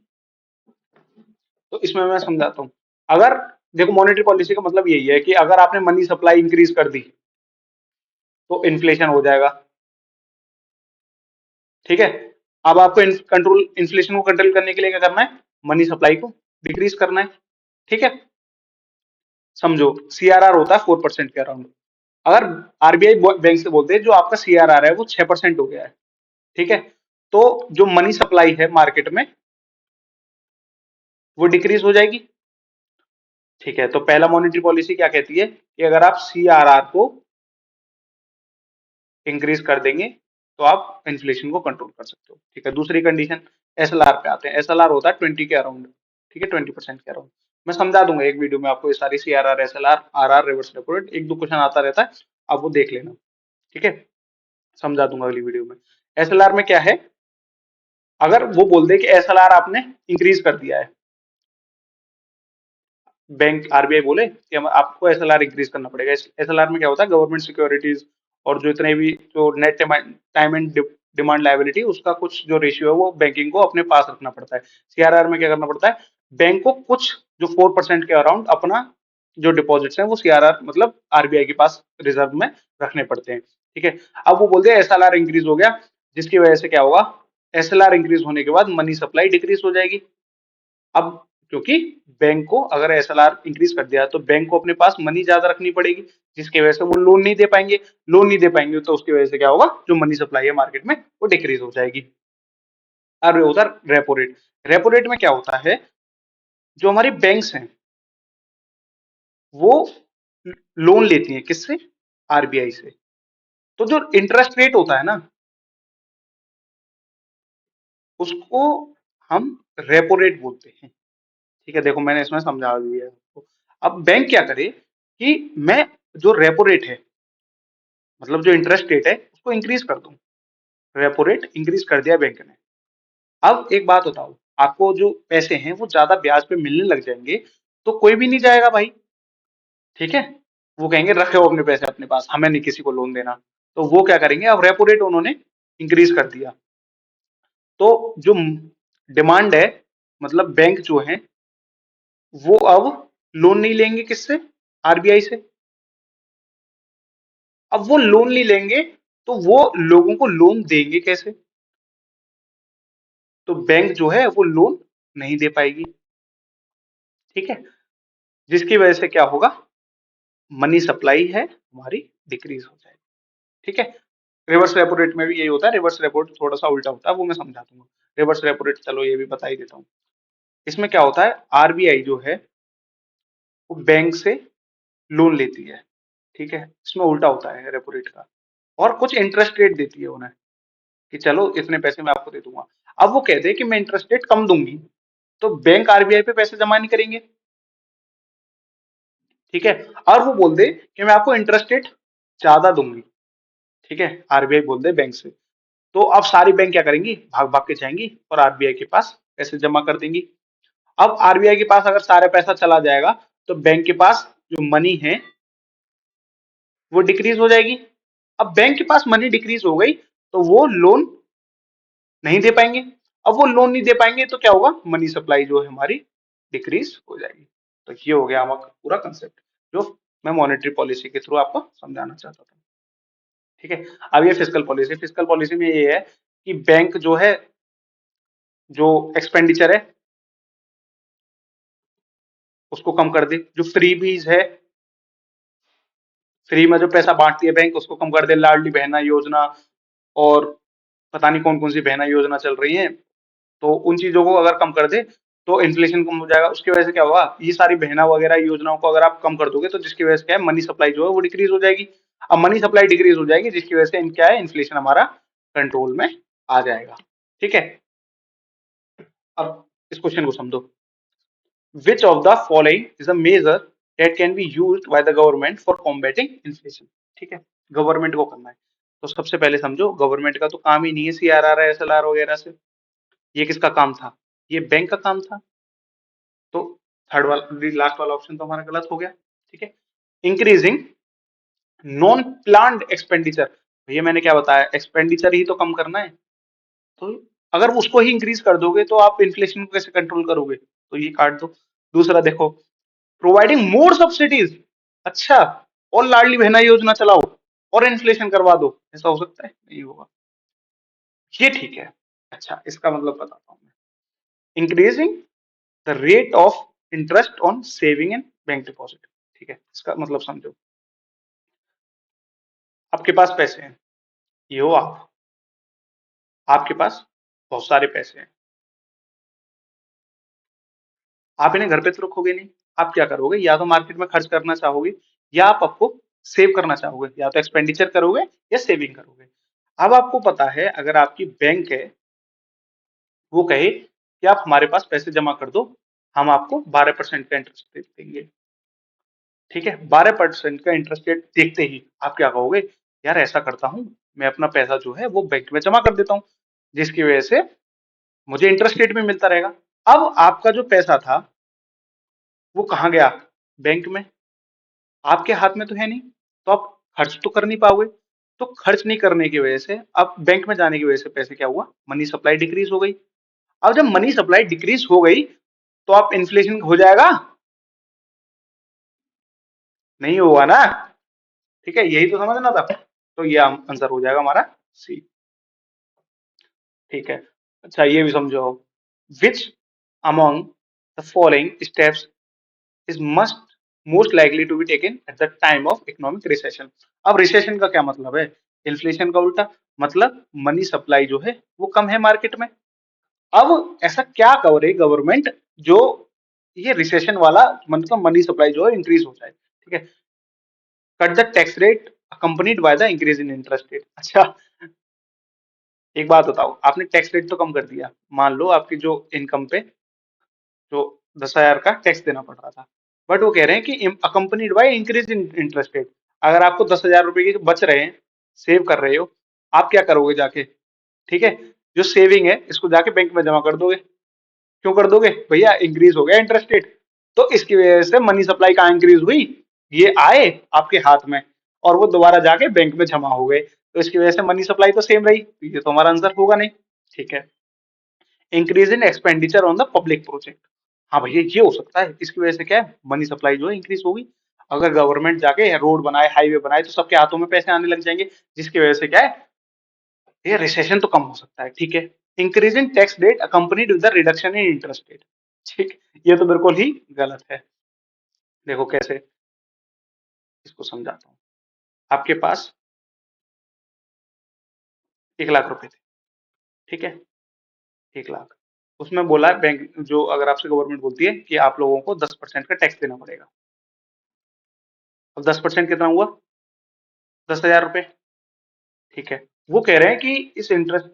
तो इसमें मैं समझाता हूँ। अगर देखो, मॉनेटरी पॉलिसी का मतलब यही है कि अगर आपने मनी सप्लाई इंक्रीज कर दी तो इन्फ्लेशन हो जाएगा। ठीक है। अब आपको कंट्रोल, इन्फ्लेशन को कंट्रोल करने के लिए क्या करना है? मनी सप्लाई को डिक्रीज करना है। ठीक है। समझो सीआरआर होता है 4% के अराउंड। अगर आरबीआई बैंक से बोलते हैं जो आपका सीआरआर है वो 6% हो गया है, ठीक है, तो जो मनी सप्लाई है मार्केट में वो डिक्रीज हो जाएगी। ठीक है। तो पहला मॉनेटरी पॉलिसी क्या कहती है कि अगर आप सीआरआर को इंक्रीज कर देंगे तो आप इन्फ्लेशन को कंट्रोल कर सकते हो। ठीक है। दूसरी कंडीशन एसएलआर पे आते हैं। एसएलआर होता है 20 के अराउंड, ठीक है, 20% के अराउंड। मैं समझा दूंगा एक वीडियो में आपको ये सारी CRR, SLR, RR, reverse repo rate, एक दो क्वेश्चन आता रहता है, आप वो देख लेना, ठीक है, समझा दूंगा अगली वीडियो में। एसएलआर में क्या है, अगर वो बोल दे कि एसएलआर आपने इंक्रीज कर दिया है, बैंक आरबीआई बोले कि हम आपको एसएलआर इंक्रीज करना पड़ेगा। एसएलआर में क्या होता है, गवर्नमेंट सिक्योरिटीज और जो इतने भी जो net time and demand liability, उसका कुछ जो रेशियो है वो बैंकिंग को अपने पास रखना पड़ता है। सीआरआर में क्या करना पड़ता है, बैंक को कुछ जो 4% के अराउंड अपना जो डिपॉजिट्स हैं वो सीआरआर मतलब आरबीआई के पास रिजर्व में रखने पड़ते हैं, ठीक है। अब वो बोलते हैं एसएलआर इंक्रीज हो गया, जिसकी वजह से क्या होगा, एसएलआर इंक्रीज होने के बाद मनी सप्लाई डिक्रीज हो जाएगी। अब क्योंकि बैंक को अगर एसएलआर इंक्रीज कर दिया तो बैंक को अपने पास मनी ज्यादा रखनी पड़ेगी, जिसकी वजह से वो लोन नहीं दे पाएंगे। लोन नहीं दे पाएंगे तो उसकी वजह से क्या होगा, जो मनी सप्लाई है मार्केट में वो डिक्रीज हो जाएगी। अब उधर रेपो रेट, रेपो रेट में क्या होता है, जो हमारी बैंक्स हैं वो लोन लेती हैं किससे, आरबीआई से। तो जो इंटरेस्ट रेट होता है ना, उसको हम रेपो रेट बोलते हैं, ठीक है। देखो मैंने इसमें समझा दिया है आपको। अब बैंक क्या करे कि मैं जो रेपो रेट है, मतलब जो इंटरेस्ट रेट है उसको इंक्रीज कर दूं। रेपो रेट इंक्रीज कर दिया बैंक ने। अब एक बात बताओ, आपको जो पैसे हैं वो ज्यादा ब्याज पे मिलने लग जाएंगे तो कोई भी नहीं जाएगा भाई, ठीक है। वो कहेंगे रखे हो अपने पैसे अपने पास, हमें नहीं किसी को लोन देना। तो वो क्या करेंगे, अब रेपो रेट उन्होंने इंक्रीज कर दिया, तो जो डिमांड है, मतलब बैंक जो है वो अब लोन नहीं लेंगे किससे, आरबीआई से। अब वो लोन नहीं लेंगे तो वो लोगों को लोन देंगे कैसे, तो बैंक जो है वो लोन नहीं दे पाएगी, ठीक है। जिसकी वजह से क्या होगा, मनी सप्लाई है हमारी डिक्रीज हो जाएगी, ठीक है। रिवर्स रेपो रेट में भी यही होता है, रिवर्स रेपो रेट थोड़ा सा उल्टा होता है, वो मैं समझा दूंगा। रिवर्स रेपो रेट चलो ये भी बता ही देता हूँ। इसमें क्या होता है, आरबीआई जो है वो बैंक से लोन लेती है, ठीक है। इसमें उल्टा होता है रेपो रेट का, और कुछ इंटरेस्ट रेट देती है उन्हें कि चलो इतने पैसे मैं आपको दे दूंगा। अब वो कहते हैं कि मैं इंटरेस्ट रेट कम दूंगी, तो बैंक आरबीआई पे पैसे जमा नहीं करेंगे, ठीक है। और वो बोल दे कि मैं आपको इंटरेस्ट रेट ज्यादा दूंगी, ठीक है, आरबीआई बोल दे बैंक से। तो अब सारी बैंक क्या करेंगी, भाग भाग के जाएंगी और आरबीआई के पास पैसे जमा कर देंगी। अब आरबीआई के पास अगर सारा पैसा चला जाएगा तो बैंक के पास जो मनी है वो डिक्रीज हो जाएगी। अब बैंक के पास मनी डिक्रीज हो गई तो वो लोन नहीं दे पाएंगे। अब वो लोन नहीं दे पाएंगे तो क्या होगा, मनी सप्लाई जो है हमारी डिक्रीज हो जाएगी। तो ये हो गया हमारा पूरा कंसेप्ट जो मैं मॉनेटरी पॉलिसी के थ्रू आपको समझाना चाहता था, ठीक है। अब ये फिस्कल पॉलिसी, फिस्कल पॉलिसी में ये है कि बैंक जो है जो एक्सपेंडिचर है उसको कम कर दे, जो फ्री बीज है, फ्री में जो पैसा बांटती है बैंक उसको कम कर दे, लाडली बहना योजना और पता नहीं कौन कौन सी बहना योजना चल रही है, तो उन चीजों को अगर कम कर दे तो इन्फ्लेशन कम हो जाएगा। उसकी वजह से क्या होगा, ये सारी बहना वगैरह योजनाओं को अगर आप कम कर दोगे तो जिसकी वजह से क्या है, मनी सप्लाई जो है वो डिक्रीज हो जाएगी। अब मनी सप्लाई डिक्रीज हो जाएगी जिसकी वजह से क्या है, इन्फ्लेशन हमारा कंट्रोल में आ जाएगा, ठीक है। अब इस क्वेश्चन को समझो, which of the following is a measure that can be used by the government for combating inflation, ठीक है, गवर्नमेंट को करना है। तो सबसे पहले समझो, गवर्नमेंट का तो काम ही नहीं है सीआरआर एसएलआर वगैरह से, ये किसका काम था, ये बैंक का काम था। तो थर्ड वाला लास्ट वाला ऑप्शन तो हमारा गलत हो गया, ठीक है। इंक्रीजिंग नॉन प्लान्ड एक्सपेंडिचर, भैया मैंने क्या बताया, एक्सपेंडिचर ही तो कम करना है, तो अगर उसको ही इंक्रीज कर दोगे तो आप इन्फ्लेशन को कैसे कंट्रोल करोगे, तो ये काट दो। दूसरा देखो, प्रोवाइडिंग मोर सब्सिडीज, अच्छा, और लाडली बहना योजना चलाओ और इन्फ्लेशन करवा दो, ऐसा हो सकता है, नहीं होगा, ये ठीक है। अच्छा इसका मतलब बताता हूँ मैं, increasing the rate of interest on saving and bank deposit, ठीक है, इसका मतलब समझो, आपके पास पैसे हैं, ये हो आप, आपके पास बहुत सारे पैसे हैं, आप इन्हें घर पे तो रखोगे नहीं, आप क्या करोगे, या तो मार्केट में खर्च करना चाहोगे या आप आपको सेव करना चाहोगे, या तो एक्सपेंडिचर करोगे या सेविंग करोगे। अब आपको पता है अगर आपकी बैंक है वो कहे कि आप हमारे पास पैसे जमा कर दो, हम आपको 12% का इंटरेस्ट रेट देंगे। ठीक है, 12% का इंटरेस्ट रेट देखते ही आप क्या कहोगे, यार ऐसा करता हूँ, मैं अपना पैसा जो है वो बैंक में जमा कर देता हूँ, जिसकी वजह से मुझे इंटरेस्ट रेट भी मिलता रहेगा। अब आपका जो पैसा था वो कहाँ गया, बैंक में, आपके हाथ में तो है नहीं, तो आप खर्च तो कर नहीं पाओगे। तो खर्च नहीं करने की वजह से, अब बैंक में जाने की वजह से पैसे क्या हुआ, मनी सप्लाई डिक्रीज हो गई। अब जब मनी सप्लाई डिक्रीज हो गई तो आप इन्फ्लेशन हो जाएगा, नहीं होगा ना। ठीक है, यही तो समझना था। तो ये आंसर हो जाएगा हमारा सी। ठीक है, अच्छा ये भी समझो, which among the following steps is must most likely to be taken at the time of economic recession. अब रिसेशन का क्या मतलब है, इन्फ्लेशन का उल्टा, मतलब मनी सप्लाई जो है वो कम है मार्केट में। अब ऐसा क्या करे गवर्नमेंट जो ये रिसेशन वाला, मतलब मनी सप्लाई जो है इंक्रीज हो जाए। ठीक है, cut the tax rate accompanied by the increase in interest rate. अच्छा, एक बात बताओ, आपने टैक्स रेट तो कम कर दिया, मान लो आपकी जो इनकम पे जो 10,000 का टैक्स देना पड़ रहा था, बट वो कह रहे हैं कि accompanied by increase in interest rate. अगर आपको 10,000 रुपए के जो बच रहे हैं, सेव कर रहे हो, आप क्या करोगे जाके, ठीक है, जो सेविंग है इसको जाके बैंक में जमा कर दोगे। क्यों कर दोगे भैया, इंक्रीज हो गया इंटरेस्ट रेट। तो इसकी वजह से मनी सप्लाई कहाँ इंक्रीज हुई, ये आए आपके हाथ में, और वो दोबारा जाके बैंक में जमा हो गए, तो इसकी वजह से मनी सप्लाई तो सेम रही, तो ये तो हमारा आंसर होगा नहीं। ठीक है, increase in expenditure on the public project. हाँ भैया ये हो सकता है, इसकी वजह से क्या है, मनी सप्लाई जो है इंक्रीज होगी। अगर गवर्नमेंट जाके रोड बनाए, हाईवे बनाए, तो सबके हाथों में पैसे आने लग जाएंगे, जिसकी वजह से क्या है, ये रिसेशन तो कम हो सकता है। ठीक है, increase in tax rate accompanied with the reduction in interest rate. ठीक, ये तो बिल्कुल ही गलत है। देखो कैसे, इसको समझाता हूँ। आपके पास 1 लाख रुपए थे, ठीक है, 1 लाख, उसमें बोला है बैंक जो, अगर आपसे गवर्नमेंट बोलती है कि आप लोगों को 10% का टैक्स देना पड़ेगा। अब 10% कितना हुआ, 10,000 रुपए। ठीक है, वो कह रहे हैं कि इस इंटरेस्ट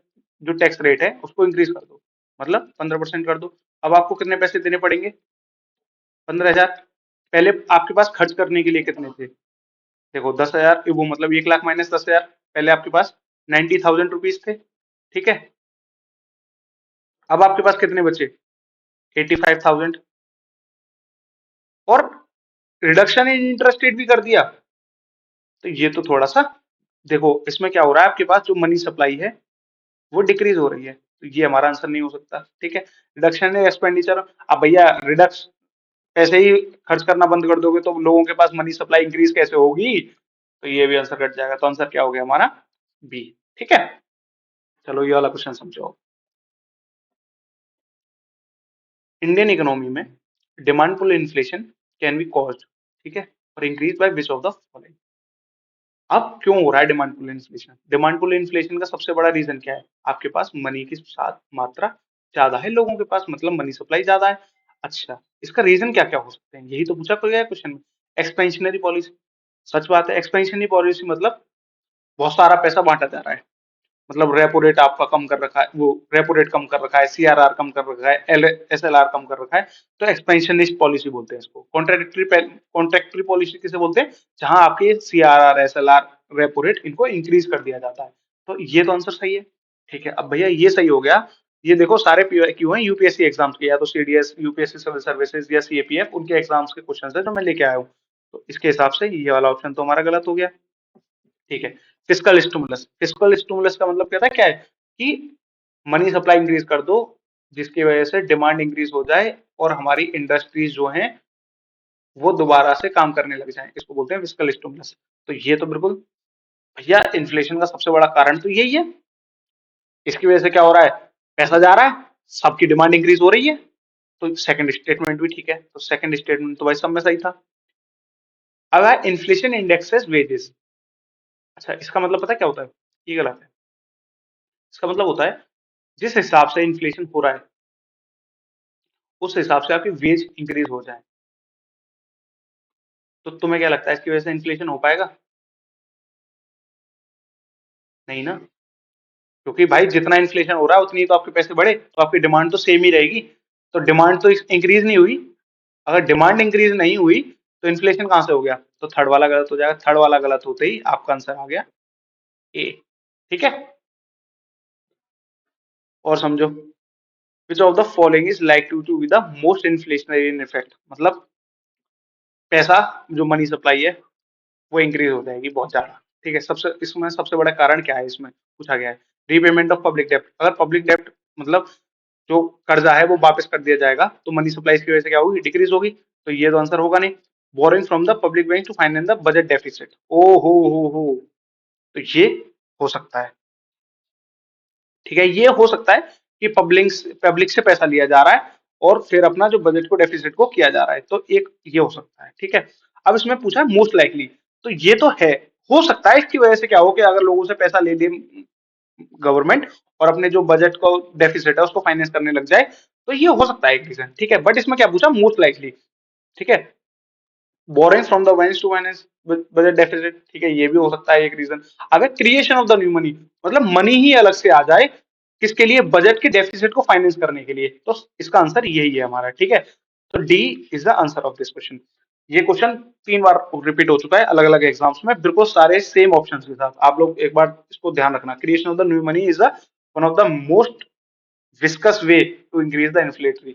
जो टैक्स रेट है उसको इंक्रीज कर दो, मतलब 15% कर दो। अब आपको कितने पैसे देने पड़ेंगे, 15,000। पहले आपके पास खर्च करने के लिए कितने थे, देखो 10,000, वो मतलब 1 लाख माइनस 10,000, पहले आपके पास 90,000 रुपीज थे। ठीक है, अब आपके पास कितने बचे, 85,000, और रिडक्शन इन इंटरेस्ट रेट भी कर दिया। तो ये तो थोड़ा सा, देखो इसमें क्या हो रहा है, आपके पास जो मनी सप्लाई है वो डिक्रीज हो रही है, तो ये हमारा आंसर नहीं हो सकता। ठीक है, रिडक्शन इन एक्सपेंडिचर, अब भैया रिडक्स, पैसे ही खर्च करना बंद कर दोगे तो लोगों के पास मनी सप्लाई इंक्रीज कैसे होगी, तो ये भी आंसर कट जाएगा। तो आंसर क्या हो गया हमारा, बी। ठीक है, चलो ये वाला क्वेश्चन समझो। इंडियन इकोनॉमी में demand pull inflation can be caused, ठीक है, और increase by which of the following. अब क्यों हो रहा है demand pull inflation, demand pull inflation का सबसे बड़ा रीजन क्या है, आपके पास मनी की साथ मात्रा ज्यादा है लोगों के पास, मतलब मनी सप्लाई ज्यादा है। अच्छा, इसका रीजन क्या क्या हो सकते हैं, यही तो पूछा गया है क्वेश्चन में। एक्सपेंशनरी पॉलिसी, सच बात है, एक्सपेंशनरी पॉलिसी मतलब बहुत सारा पैसा बांटा जा रहा है, मतलब रेपो रेट आपका कम कर रखा है, वो रेपो रेट कम कर रखा है, सीआरआर कम कर रखा है, एल एसएलआर कम कर रखा है, तो एक्सपेंशनिस्ट पॉलिसी बोलते हैं इसको। कॉन्ट्रेक्टरी पॉलिसी किसे बोलते हैं, जहां आपके सीआरआर एसएलआर रेपो रेट इनको इंक्रीज कर दिया जाता है। तो ये तो आंसर सही है। ठीक है, अब भैया ये सही हो गया। ये देखो सारे क्यों है यूपीएससी एग्जाम्स के, या तो सीडीएस, यूपीएससी सिविल सर्विसेज या सीएपीएफ, उनके एग्जाम्स के क्वेश्चन है जो मैं लेके आया हूँ। तो इसके हिसाब से ये वाला ऑप्शन तो हमारा गलत हो गया। ठीक है, फिस्कल स्टिमुलस, फिस्कल स्टिमुलस का मतलब कहता है क्या है, कि मनी सप्लाई इंक्रीज कर दो, जिसकी वजह से डिमांड इंक्रीज हो जाए और हमारी इंडस्ट्रीज जो हैं वो दोबारा से काम करने लग जाएं, इसको बोलते हैं फिस्कल स्टिमुलस। तो ये तो बिल्कुल भैया, इन्फ्लेशन का सबसे बड़ा कारण तो यही है, इसकी वजह से क्या हो रहा है, पैसा जा रहा है, सबकी डिमांड इंक्रीज हो रही है। तो सेकंड स्टेटमेंट भी ठीक है, तो सेकंड स्टेटमेंट तो भाई सब में सही था। अब इन्फ्लेशन इंडेक्सेस वेजेस, अच्छा इसका मतलब पता है क्या होता है, ये गलत है। इसका मतलब होता है जिस हिसाब से इन्फ्लेशन हो रहा है उस हिसाब से आपकी वेज इंक्रीज हो जाए। तो तुम्हें क्या लगता है इसकी वजह से इन्फ्लेशन हो पाएगा, नहीं ना। क्योंकि भाई जितना इन्फ्लेशन हो रहा है उतनी तो आपके पैसे बढ़े, तो आपकी डिमांड तो सेम ही रहेगी। तो डिमांड तो इंक्रीज नहीं हुई। अगर डिमांड इंक्रीज नहीं हुई तो इन्फ्लेशन कहाँ से हो गया? तो थर्ड वाला गलत हो जाएगा। थर्ड वाला गलत होते ही आपका आंसर आ गया ए। ठीक है, और समझो, which of the following is likely to be the most inflationary in effect, मतलब पैसा, जो मनी सप्लाई है वो इंक्रीज हो जाएगी बहुत ज्यादा। ठीक है, सबसे इसमें सबसे बड़ा कारण क्या है, इसमें पूछा गया है रीपेमेंट ऑफ पब्लिक डेप्ट। अगर पब्लिक डेप्ट मतलब जो कर्जा है वो वापस कर दिया जाएगा तो मनी सप्लाई की वजह से क्या होगी? डिक्रीज होगी। तो ये तो आंसर होगा नहीं। Borrowing from the public bank to finance the budget deficit. ओ हो, तो ये हो सकता है। ठीक है, ये हो सकता है कि पब्लिक से पैसा लिया जा रहा है और फिर अपना जो बजट को डेफिसिट को किया जा रहा है, तो एक ये हो सकता है। ठीक है, अब इसमें पूछा है मोस्ट लाइकली, तो ये तो है, हो सकता है इसकी वजह से क्या हो कि अगर लोगों से पैसा ले ले गवर्नमेंट और अपने जो बजट को डेफिसिट है उसको फाइनेंस करने लग जाए, तो ये हो सकता है एक रीजन। ठीक है, बट इसमें क्या पूछा? Most likely. ठीक है, borrowing from the vines to finance budget deficit, ठीक है, ये भी हो सकता है एक रीजन। अगर creation of the new money, मतलब मनी ही अलग से आ जाए किसके लिए? बजट के डेफिसिट को फाइनेंस करने के लिए, तो इसका आंसर यही है हमारा। ठीक है, तो D is the answer of this question. ये क्वेश्चन 3 बार रिपीट हो चुका है अलग अलग एग्जाम्स में, बिल्कुल सारे सेम ऑप्शंस के साथ। आप लोग एक बार इसको ध्यान रखना, creation of the new money is the one of the most viscous way to increase the inflationary.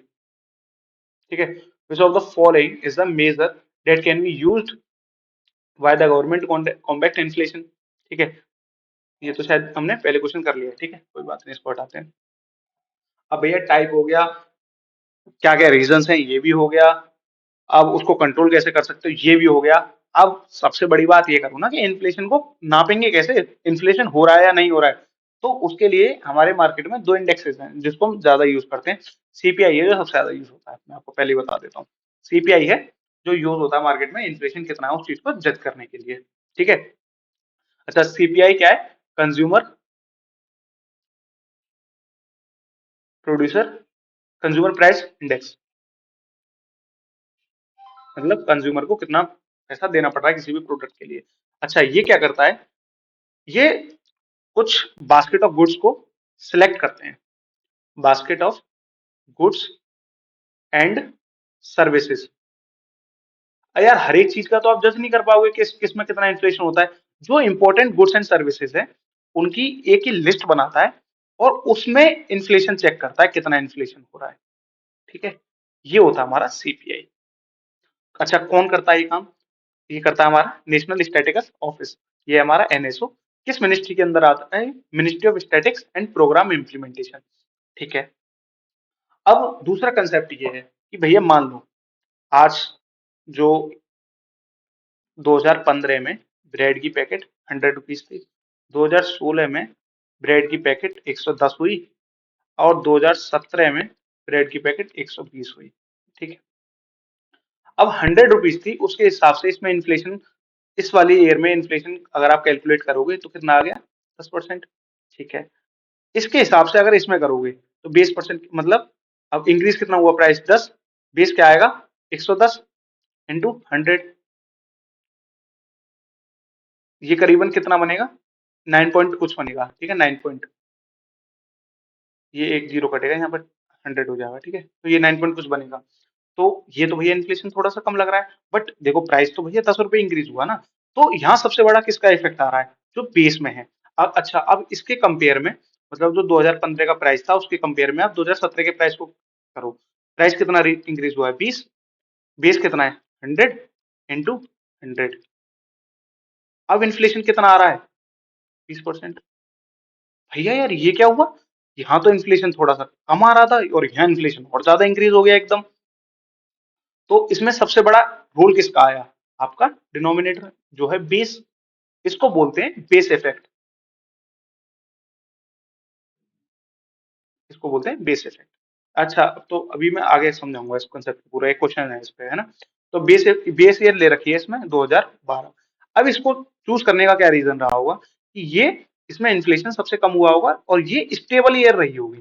ठीक है, which of the following is the major that can be used by the government to combat inflation। ठीक है, ये तो शायद हमने पहले question कर लिया है। ठीक है, कोई बात नहीं, इसको हटाते हैं। अब भैया टाइप हो गया, क्या क्या रीजंस हैं ये भी हो गया, अब उसको कंट्रोल कैसे कर सकते हो ये भी हो गया। अब सबसे बड़ी बात ये करो ना कि इन्फ्लेशन को नापेंगे कैसे, इन्फ्लेशन हो रहा है या नहीं हो रहा है। तो उसके लिए हमारे मार्केट में दो इंडेक्सेस हैं जिसको हम ज्यादा यूज करते हैं। सीपीआई है जो सबसे ज्यादा यूज होता है, मैं आपको पहले ही बता देता हूँ। सीपीआई है जो यूज होता है मार्केट में इन्फ्लेशन कितना है उस चीज को जज करने के लिए। ठीक है, अच्छा सीपीआई क्या है? Consumer producer consumer price index, मतलब कंज्यूमर को कितना पैसा देना पड़ रहा है किसी भी प्रोडक्ट के लिए। अच्छा ये क्या करता है? ये कुछ बास्केट ऑफ गुड्स को सिलेक्ट करते हैं, basket of goods and services. यार हर एक चीज का तो आप जज नहीं कर पाओगे कि किस में कितना इन्फ्लेशन होता है। जो इंपॉर्टेंट गुड्स एंड सर्विसेज है उनकी एक ही लिस्ट बनाता है और उसमें इन्फ्लेशन चेक करता है कितना इन्फ्लेशन हो रहा है। ठीक है, ये होता है हमारा सीपीआई। अच्छा कौन करता है ये काम? ये करता है हमारा नेशनल स्टैटिस्टिक्स ऑफिस। ये हमारा एनएसओ किस मिनिस्ट्री के अंदर आता है? Ministry of statistics and programme implementation. ठीक है, अब दूसरा कंसेप्ट ये है कि भैया मान लो आज जो 2015 में ब्रेड की पैकेट 100 रुपीज थी, 2016 में ब्रेड की पैकेट 110 हुई और 2017 में ब्रेड की पैकेट 120 हुई। ठीक है, अब 100 रुपीज थी उसके हिसाब से इसमें इन्फ्लेशन, इस वाली ईयर में इन्फ्लेशन अगर आप कैलकुलेट करोगे तो कितना आ गया? 10%। ठीक है, इसके हिसाब से अगर इसमें करोगे तो 20% मतलब अब इंक्रीज कितना हुआ? प्राइस 10, बेस क्या आएगा? 110 इंटू 100, ये करीबन कितना बनेगा? 9 पॉइंट कुछ बनेगा। ठीक है, 9 पॉइंट, ये एक जीरो कटेगा यहाँ पर, 100 हो जाएगा। ठीक है, तो ये 9 पॉइंट कुछ बनेगा। तो ये तो भैया इन्फ्लेशन थोड़ा सा कम लग रहा है, बट देखो प्राइस तो भैया 10 रुपए इंक्रीज हुआ ना। तो यहाँ सबसे बड़ा किसका इफेक्ट आ रहा है? जो बेस में है। अब अच्छा, अब इसके कंपेयर में, मतलब जो 2015 का प्राइस था उसके कंपेयर में आप 2017 के प्राइस को करो। प्राइस कितना इंक्रीज हुआ है? 20, बेस कितना है? 100 इंटू 100। अब इन्फ्लेशन कितना आ रहा है? 20%। भैया यार ये क्या हुआ? यहाँ तो इन्फ्लेशन थोड़ा सा कम आ रहा था और यहाँ इन्फ्लेशन और ज्यादा इंक्रीज हो गया एकदम। तो इसमें सबसे बड़ा रोल किसका आया? आपका डिनोमिनेटर जो है बेस, इसको बोलते हैं बेस इफेक्ट, इसको बोलते हैं बेस इफेक्ट। अच्छा तो अभी मैं आगे समझाऊंगा इस कॉन्सेप्ट, पूरा एक क्वेश्चन है इस पे, है ना। तो बेस ईयर ले रखी है इसमें 2012। अब इसको चूज करने का क्या रीजन रहा होगा कि ये इसमें इन्फ्लेशन सबसे कम हुआ होगा और ये स्टेबल ईयर रही होगी,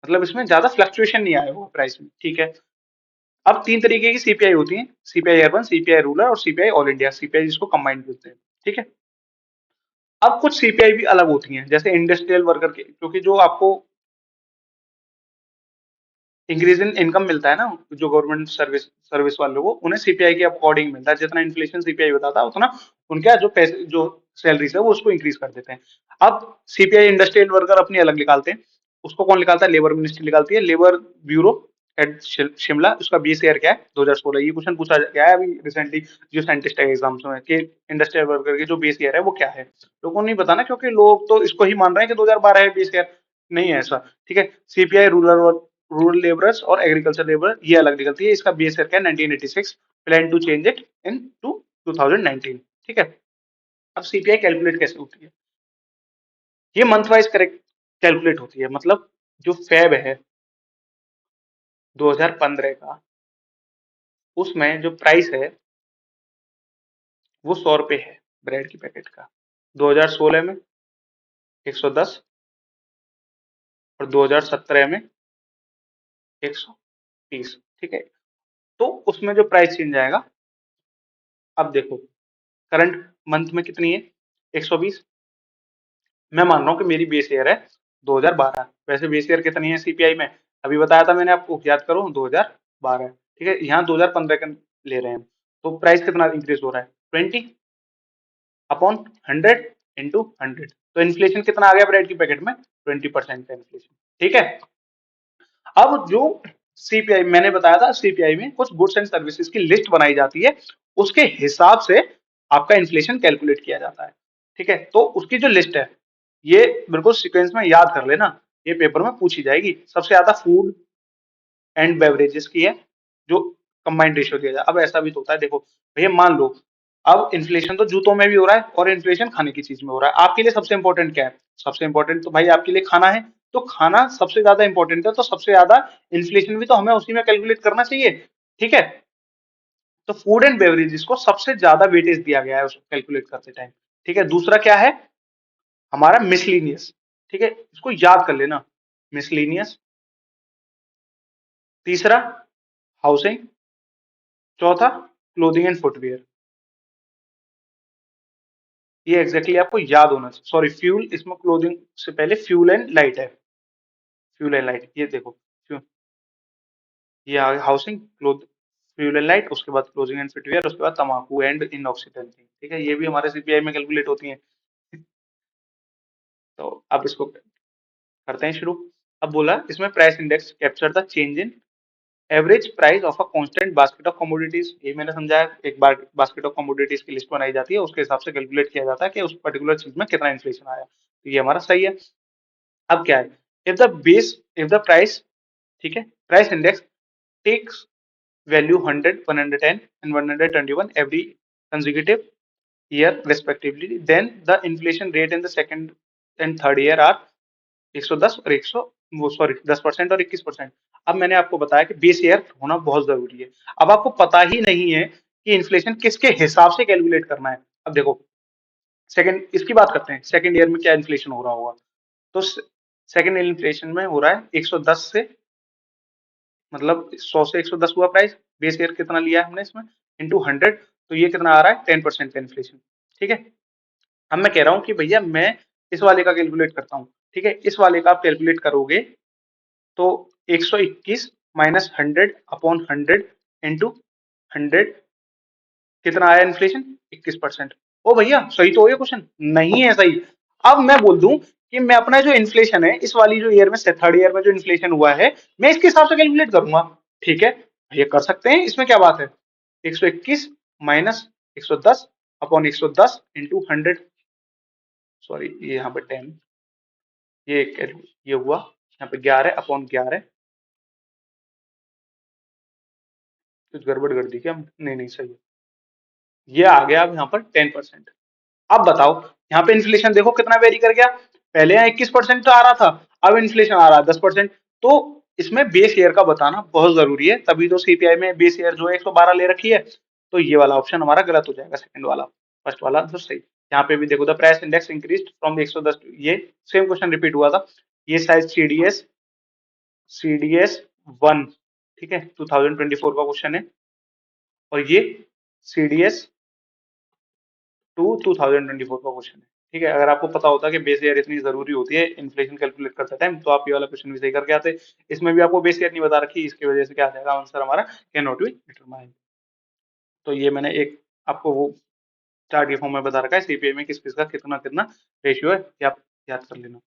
मतलब इसमें ज्यादा फ्लक्चुएशन नहीं आया होगा प्राइस में। ठीक है, अब तीन तरीके की सीपीआई होती है, सीपीआई अर्बन, सीपीआई रूरल और सीपीआई ऑल इंडिया, सीपीआई जिसको कंबाइंड बोलते हैं। ठीक है, अब कुछ सीपीआई भी अलग होती हैं, जैसे इंडस्ट्रियल वर्कर के, क्योंकि जो आपको इंक्रीज इन इनकम मिलता है ना, जो गवर्नमेंट सर्विस सर्विस वालों को, उन्हें सीपीआई के अकॉर्डिंग मिलता है। जितना इन्फ्लेशन सीपीआई बताता है उतना उनका जो पैसे जो सैलरीज है वो उसको इंक्रीज कर देते हैं। अब सीपीआई इंडस्ट्रियल वर्कर अपनी अलग निकालते हैं। उसको कौन निकालता है? लेबर मिनिस्ट्री निकालती है, लेबर ब्यूरो एट शिमला। उसका बेस ईयर क्या है? 2016। ये क्वेश्चन पूछा गया है अभी रिसेंटली जो साइंटिस्ट एग्जाम्स में, कि इंडस्ट्रियल वर्कर की जो बेस ईयर है वो क्या है। लोगों को नहीं पता ना, क्योंकि लोग तो इसको ही मान रहे हैं कि 2012 है बेस ईयर। नहीं है ऐसा। ठीक है। सीपीआई रूरल लेबरर्स और एग्रीकल्चर लेबर ये अलग निकलती है। इसका बेस ईयर क्या है? 1986। Plan to change it into 2019। ठीक है। अब सीपीआई कैलकुलेट कैसे होती है? ये मंथ वाइज करेक्ट कैलकुलेट होती है। मतलब जो फेब है 2015 का, उसमें जो प्राइस है वो 100 रुपए है ब्रेड की पैकेट का। 2016 में 110, और 2017 में 130। ठीक है। तो उसमें जो प्राइस चेंज आएगा, अब देखो करंट मंथ में कितनी है? 120। मैं मान रहा हूँ कि मेरी बेस ईयर है 2012। वैसे बेस ईयर कितनी है सीपीआई में? अभी बताया था मैंने आपको, याद करो, 2012। ठीक है। यहाँ 2015 का ले रहे हैं। तो प्राइस कितना इंक्रीज हो रहा है? 20 अपॉन 100 इंटू 100। तो इन्फ्लेशन कितना आ गया ब्रेड की पैकेट में? 20% का इन्फ्लेशन। ठीक है। अब जो सीपीआई मैंने बताया था, सीपीआई में कुछ गुड्स एंड सर्विसेज की लिस्ट बनाई जाती है, उसके हिसाब से आपका इन्फ्लेशन कैलकुलेट किया जाता है। ठीक है। तो उसकी जो लिस्ट है, ये बिल्कुल सीक्वेंस में याद कर लेना, ये पेपर में पूछी जाएगी। सबसे ज्यादा फूड एंड बेवरेजेस की है, जो कंबाइंड रेशियो दिया जाए। अब ऐसा भी तो होता है, देखो भैया मान लो अब इन्फ्लेशन तो जूतों में भी हो रहा है और इन्फ्लेशन खाने की चीज में हो रहा है। आपके लिए सबसे इंपॉर्टेंट क्या है? सबसे इंपॉर्टेंट तो भाई आपके लिए खाना है। तो खाना सबसे ज्यादा इंपॉर्टेंट है, तो सबसे ज्यादा इन्फ्लेशन भी तो हमें उसी में कैलकुलेट करना चाहिए। ठीक है। तो फूड एंड बेवरेजेस को सबसे ज्यादा वेटेज दिया गया है उसको कैलकुलेट करते टाइम। ठीक है। दूसरा क्या है? हमारा मिसलीनियस। ठीक है, इसको याद कर लेना, मिसलीनियस। तीसरा हाउसिंग। चौथा क्लोथिंग एंड फुटवियर। ये एग्जैक्टली आपको याद होना चाहिए। सॉरी, फ्यूल, इसमें क्लोथिंग से पहले फ्यूल एंड लाइट है। फ्यूल एंड लाइट, ये देखो, ये housing, cloth, fuel and light, उसके बाद क्लोथिंग एंड फुटवियर, उसके बाद तंबाकू एंड इनऑक्सीडेंट। ठीक है, ये भी हमारे सीपीआई में कैलकुलेट होती है। तो अब इसको करते हैं शुरू। अब बोला इसमें price index capture the change in average price of a constant basket of commodities. ये मैंने समझाया, एक बार बास्केट ऑफ कमोडिटीज की लिस्ट बनाई जाती है, उसके हिसाब से कैलकुलेट किया जाता है कि उस पर्टिकुलर चीज में कितना इन्फ्लेशन आया। तो ये हमारा सही है। अब क्या है? इफ द प्राइस, ठीक है, price index takes value 100, 110 and 121 every consecutive year respectively, then the inflation rate in the second and third year are 110 और 100, वो सॉरी 10% और 21%। अब मैंने आपको बताया कि बेस ईयर होना बहुत जरूरी है। अब आपको पता ही नहीं है कि इन्फ्लेशन किसके हिसाब से कैलकुलेट करना है। अब देखो, सेकंड इसकी बात करते हैं, सेकंड ईयर में क्या इन्फ्लेशन हो रहा होगा। तो सेकंड ईयर इन्फ्लेशन में हो रहा है 110 से, मतलब 100 से 110 हुआ प्राइस। बेस ईयर कितना लिया है हमने इसमें? इंटू 100। तो ये कितना आ रहा है? 10% का इन्फ्लेशन। ठीक है। अब मैं कह रहा हूँ कि भैया मैं इस वाले का कैलकुलेट करता हूँ। ठीक है, इस वाले का आप कैलकुलेट करोगे तो 121 माइनस 100 अपॉन 100 इंटू 100, कितना आया इन्फ्लेशन? 21%। ओ भैया सही तो हो ये क्वेश्चन? नहीं है सही। अब मैं बोल दूं कि मैं अपना जो इन्फ्लेशन है इस वाली जो ईयर में से थर्ड ईयर में जो इन्फ्लेशन हुआ है, मैं इसके हिसाब से कैलकुलेट करूंगा। ठीक है, ये कर सकते हैं, इसमें क्या बात है? 121 माइनस 110 अपॉन 110 इंटू 100, सॉरी ये यहाँ पे 10, ये हुआ यहाँ पे 11 अपॉन 11। कुछ गड़बड़ कर दी क्या? नहीं नहीं सही है। ये आ गया अब यहाँ पर 10%। अब बताओ, यहाँ पे इन्फ्लेशन देखो कितना वेरी कर गया। पहले यहाँ 21% तो आ रहा था, अब इन्फ्लेशन आ रहा है 10%। तो इसमें बेस ईयर का बताना बहुत जरूरी है, तभी तो सीपीआई में बेस ईयर जो है 112 ले रखी है। तो ये वाला ऑप्शन हमारा गलत हो जाएगा, सेकंड वाला। फर्स्ट वाला तो सही। यहाँ पे भी देखो, the price index increase from 110, ये सेम क्वेश्चन रिपीट हुआ था। ये शायद सीडीएस 1, ठीक है, 2024 का क्वेश्चन है। और ये सीडीएस 2, 2024 का क्वेश्चन है। ठीक है, अगर आपको पता होता कि बेस ईयर इतनी जरूरी होती है इन्फ्लेशन कैलकुलेट करते टाइम, तो आप ये वाला क्वेश्चन भी सही करके आते। इसमें भी आपको बेस ईयर नहीं बता रखी, इसकी वजह से क्या आ जाएगा आंसर हमारा, कैन नॉट बी डिटरमाइंड। तो ये मैंने एक आपको वो चार्ट के फॉर्म में बता रखा है, सीपीआई में किस किस का कितना कितना रेशियो है, ये आप याद कर लेना।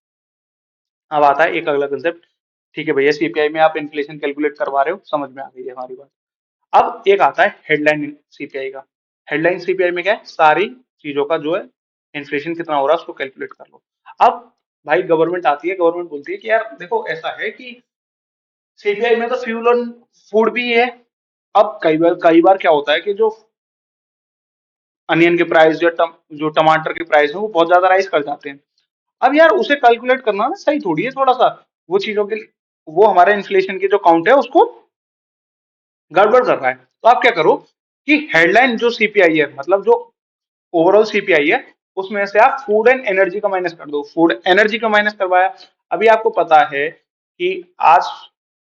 अब आता है एक अगला कंसेप्ट। ठीक है भैया, सीपीआई में आप इन्फ्लेशन कैलकुलेट करवा रहे हो, समझ में आ गई है हमारी बात। अब एक आता है हेडलाइन सीपीआई का। हेडलाइन सीपीआई में क्या है, सारी चीजों का जो है इन्फ्लेशन कितना हो रहा है उसको कैलकुलेट कर लो। अब भाई गवर्नमेंट आती है, गवर्नमेंट बोलती है कि यार देखो ऐसा है कि सीपीआई में तो फ्यूल और फूड भी है। अब कई बार क्या होता है कि जो अनियन के प्राइस या जो टमाटर के प्राइस है वो बहुत ज्यादा राइज कर जाते हैं। अब यार उसे कैलकुलेट करना ना सही थोड़ी है, थोड़ा सा वो चीजों के वो हमारे इन्फ्लेशन की जो काउंट है उसको गड़बड़ कर रहा है। तो आप क्या करो कि हेडलाइन जो सीपीआई है, मतलब जो ओवरऑल सीपीआई है, उसमें से आप फूड एंड एनर्जी का माइनस कर दो। फूड एनर्जी का माइनस करवाया। अभी आपको पता है कि आज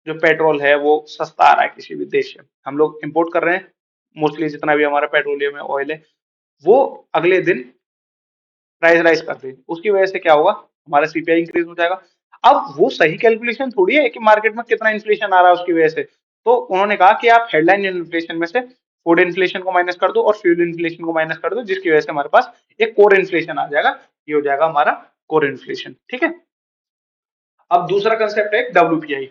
जो पेट्रोल है वो सस्ता आ रहा है किसी भी देश से, हम लोग इंपोर्ट कर रहे हैं। मोस्टली जितना भी हमारा पेट्रोलियम है, ऑयल है, वो अगले दिन प्राइस राइज कर दे, उसकी वजह से क्या होगा, हमारा सीपीआई इंक्रीज हो जाएगा। अब वो सही कैलकुलेशन थोड़ी है कि मार्केट में कितना इन्फ्लेशन आ रहा है उसकी वजह से। तो उन्होंने कहा कि आप हेडलाइन इन्फ्लेशन में से फूड इन्फ्लेशन को माइनस कर दो और फ्यूल इन्फ्लेशन को माइनस कर दो, जिसकी वजह से हमारे पास एक कोर इन्फ्लेशन आ जाएगा। ये हो जाएगा हमारा कोर इन्फ्लेशन। ठीक है। अब दूसरा कंसेप्ट है डब्ल्यूपीआई।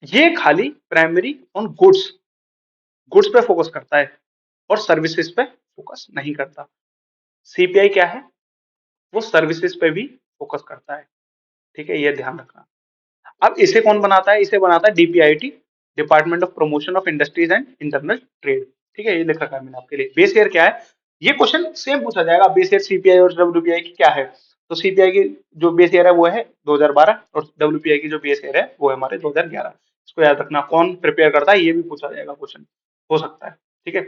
ये खाली प्राइमरी ऑन गुड्स गुड्स पे फोकस करता है और सर्विसेज पे फोकस नहीं करता। सीपीआई क्या है, वो सर्विसेज पे भी फोकस करता है। ठीक है, ये ध्यान रखना। अब इसे कौन बनाता है, इसे बनाता है DPIT, department of promotion of industries and internal trade. ठीक है, ये लिख रखा है मैंने आपके लिए। बेस ईयर क्या है, ये क्वेश्चन सेम पूछा जाएगा, बेस ईयर सीपीआई और डब्ल्यूपीआई की क्या है। तो सीपीआई की जो बेस ईयर है वो है 2012 और डब्ल्यूपीआई की जो बेस ईयर है वो है हमारे 2011। इसको याद रखना, कौन प्रिपेयर करता है ये भी पूछा जाएगा क्वेश्चन, हो सकता है। ठीक है।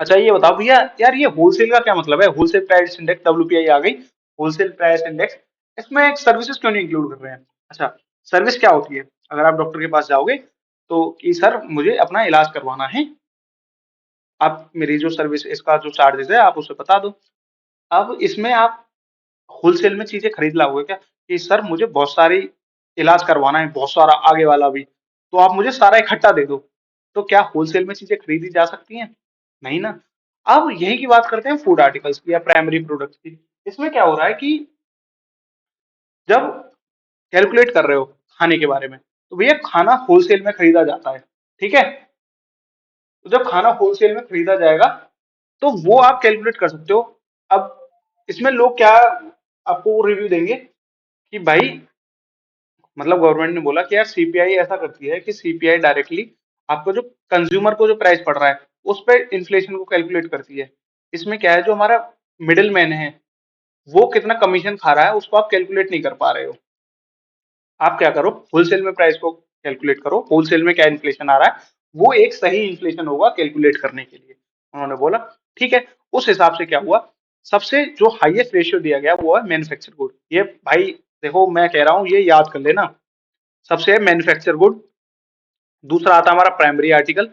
अच्छा ये बताओ भैया, यार ये होलसेल का क्या मतलब है, होलसेल प्राइस इंडेक्स डब्ल्यूपीआई आ गई, होलसेल प्राइस इंडेक्स, इसमें एक सर्विसेज क्यों नहीं इंक्लूड कर रहे हैं। अच्छा, सर्विस क्या होती है, अगर आप डॉक्टर के पास जाओगे तो कि सर मुझे अपना इलाज करवाना है, आप मेरी जो सर्विस इसका जो चार्जेस है आप उसे बता दो। अब इसमें आप होलसेल में चीजें खरीद लाओगे क्या, कि सर मुझे बहुत सारी इलाज करवाना है, बहुत सारा आगे वाला भी, तो आप मुझे सारा इकट्ठा दे दो। तो क्या होलसेल में चीजें खरीदी जा सकती हैं, नहीं ना। अब यही की बात करते हैं फूड आर्टिकल्स की या प्राइमरी प्रोडक्ट्स की। इसमें क्या हो रहा है कि जब कैलकुलेट कर रहे हो खाने के बारे में, तो भैया खाना होलसेल में खरीदा जाता है। ठीक है, तो जब खाना होलसेल में खरीदा जाएगा तो वो आप कैलकुलेट कर सकते हो। अब इसमें लोग क्या आपको रिव्यू देंगे कि भाई, मतलब गवर्नमेंट ने बोला कि यार सीपीआई ऐसा करती है कि सीपीआई डायरेक्टली आपको जो कंज्यूमर को जो प्राइस पड़ रहा है उस पर इन्फ्लेशन को कैलकुलेट करती है। इसमें क्या है, जो हमारा मिडिल मैन है वो कितना कमीशन खा रहा है उसको आप कैलकुलेट नहीं कर पा रहे हो। आप क्या करो, होलसेल में प्राइस को कैलकुलेट करो, होलसेल में क्या इन्फ्लेशन आ रहा है, वो एक सही इन्फ्लेशन होगा कैलकुलेट करने के लिए। उन्होंने बोला ठीक है। उस हिसाब से क्या हुआ, सबसे जो हाईएस्ट रेशियो दिया गया वो है मैन्युफैक्चर गुड। ये भाई देखो मैं कह रहा हूँ ये याद कर लेना। सबसे है मैन्युफैक्चर गुड, दूसरा आता है हमारा प्राइमरी आर्टिकल,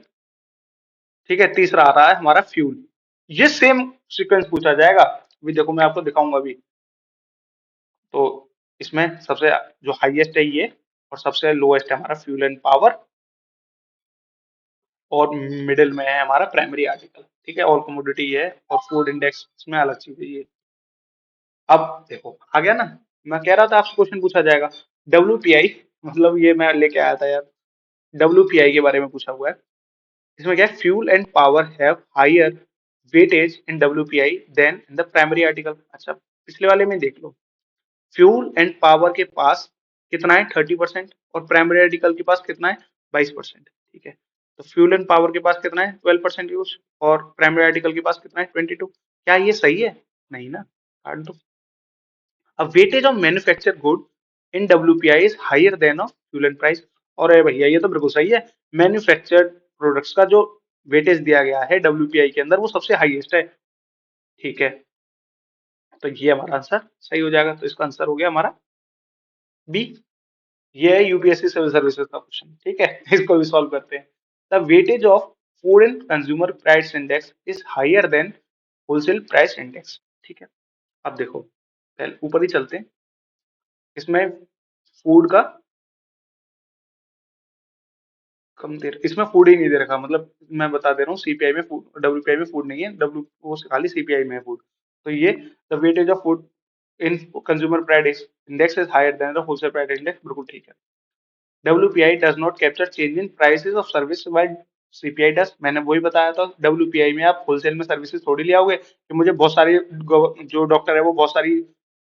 ठीक है, तीसरा आ रहा है हमारा फ्यूल। ये सेम सीक्वेंस पूछा जाएगा, अभी देखो मैं आपको दिखाऊंगा अभी। तो इसमें सबसे जो हाईएस्ट है ये, और सबसे लोएस्ट है हमारा फ्यूल एंड पावर, और मिडिल में है हमारा प्राइमरी आर्टिकल। ठीक है, और कमोडिटी है और फूड इंडेक्स इसमें अलग चीज है ये। अब देखो आ गया ना, मैं कह रहा था आपसे क्वेश्चन पूछा जाएगा। डब्ल्यूपीआई, मतलब ये मैं लेके आया था यार, डब्ल्यूपीआई के बारे में पूछा हुआ है। इसमें क्या है, fuel and power have higher weightage in WPI than in the primary article. अच्छा, पिछले वाले में देख लो, फ्यूल एंड पावर के पास कितना है 30%, और प्राइमरी आर्टिकल के पास कितना है 22%। ठीक है, तो फ्यूल एंड पावर के पास कितना है 12% यूज, और प्राइमरी आर्टिकल के पास कितना है 22। क्या ये सही है, नहीं ना, काट दो। अब weightage of manufacture good in WPI is higher than of fuel and price. और भैया ये तो बिल्कुल सही है, मैन्युफैक्चर्ड प्रोडक्ट्स का जो वेटेज दिया गया है डब्ल्यूपीआई के अंदर वो सबसे हाईएस्ट है। ठीक है, तो ये हमारा आंसर सही हो जाएगा। तो इसका आंसर हो गया हमारा बी। ये है यूपीएससी सिविल सर्विसेज का क्वेश्चन। ठीक है, इसको भी सॉल्व करते हैं। The weightage of food and consumer price index is higher than wholesale price index. ठीक है, अब देखो पहले ऊपर ही चलते हैं। इसमें फूड का कम दे, इसमें फूड ही नहीं दे रखा, मतलब मैं बता दे रहा हूँ, सीपीआई में फूड, डब्ल्यूपीआई में फूड नहीं है, डब्ल्यू वो खाली सीपीआई में है फूड। तो ये the weightage of food in consumer price index is higher than the wholesale price index, बिल्कुल ठीक है। WPI does not capture change in prices of service while CPI does। मैंने वही बताया था, WPI में आप होलसेल में सर्विसेज थोड़ी ले आओगे कि मुझे बहुत सारी जो डॉक्टर है वो बहुत सारी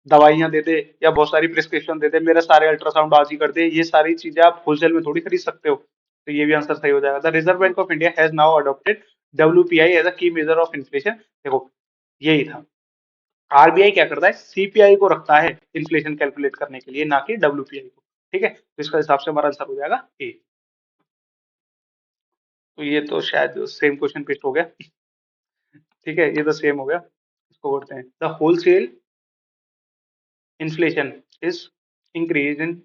दवाइयां दे दे या बहुत सारी प्रिस्क्रिप्शन दे दे, मेरे सारे अल्ट्रासाउंड आज ही कर दे, ये सारी चीजें आप होलसेल में थोड़ी खरीद सकते हो। तो ये भी आंसर सही हो जाएगा। The Reserve Bank of India has now adopted WPI as a key measure of inflation. देखो यही था, आरबीआई क्या करता है, सीपीआई को रखता है इन्फ्लेशन कैलकुलेट करने के लिए, ना कि डब्ल्यूपीआई को। ठीक है, तो इसका हिसाब से हमारा आंसर हो जाएगा ए। तो ये तो शायद सेम क्वेश्चन पेस्ट हो गया। ठीक है, ये तो सेम हो गया। इसको करते हैं, the wholesale inflation is increase in,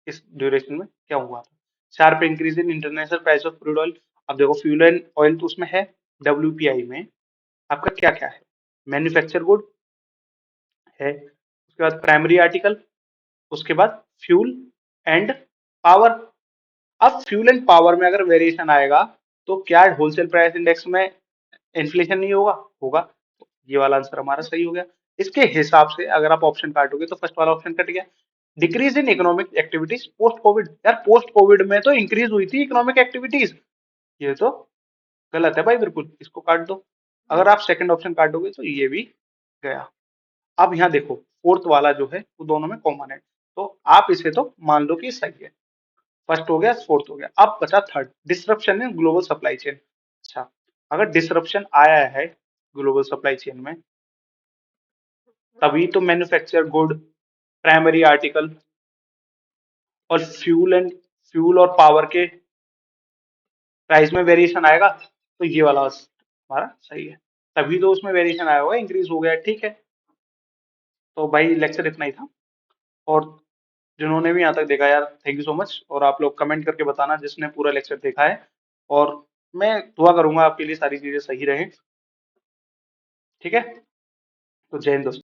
इस ड्यूरेशन में क्या हुआ था, sharp increase in international price of crude oil. अब देखो फ्यूल एंड ऑयल तो उसमें है, डब्ल्यूपीआई में आपका क्या क्या है, मैन्युफैक्चर गुड है, उसके बाद प्राइमरी आर्टिकल, उसके बाद फ्यूल एंड पावर। अब फ्यूल एंड पावर में अगर वेरिएशन आएगा तो क्या होलसेल प्राइस इंडेक्स में इन्फ्लेशन नहीं होगा, होगा। तो ये वाला आंसर हमारा सही हो गया। इसके हिसाब से अगर आप ऑप्शन काटोगे तो फर्स्ट वाला ऑप्शन कट गया। Decrease in economic activities post Covid, यार पोस्ट कोविड में तो इंक्रीज हुई थी इकोनॉमिक एक्टिविटीज, ये तो गलत है भाई, बिल्कुल इसको काट दो। अगर आप सेकंड ऑप्शन काटोगे तो ये भी गया। अब यहाँ देखो फोर्थ वाला जो है वो दोनों में कॉमन है, तो आप इसे तो मान लो कि सही है। फर्स्ट हो गया, फोर्थ हो गया, अब बचा third, disruption in global supply chain. अच्छा, अगर डिसरप्शन आया है ग्लोबल सप्लाई चेन में, तभी तो मैन्युफैक्चर गुड, प्राइमरी आर्टिकल और फ्यूल और पावर के प्राइस में वेरिएशन आएगा। तो ये वाला हमारा सही है, तभी तो उसमें वेरिएशन आया होगा, इंक्रीज हो गया। ठीक है, तो भाई लेक्चर इतना ही था। और जिन्होंने भी यहाँ तक देखा यार, थैंक यू सो मच। और आप लोग कमेंट करके बताना जिसने पूरा लेक्चर देखा है, और मैं दुआ करूंगा आपके लिए सारी चीजें सही रहें। ठीक है, तो जय हिंद दोस्तों।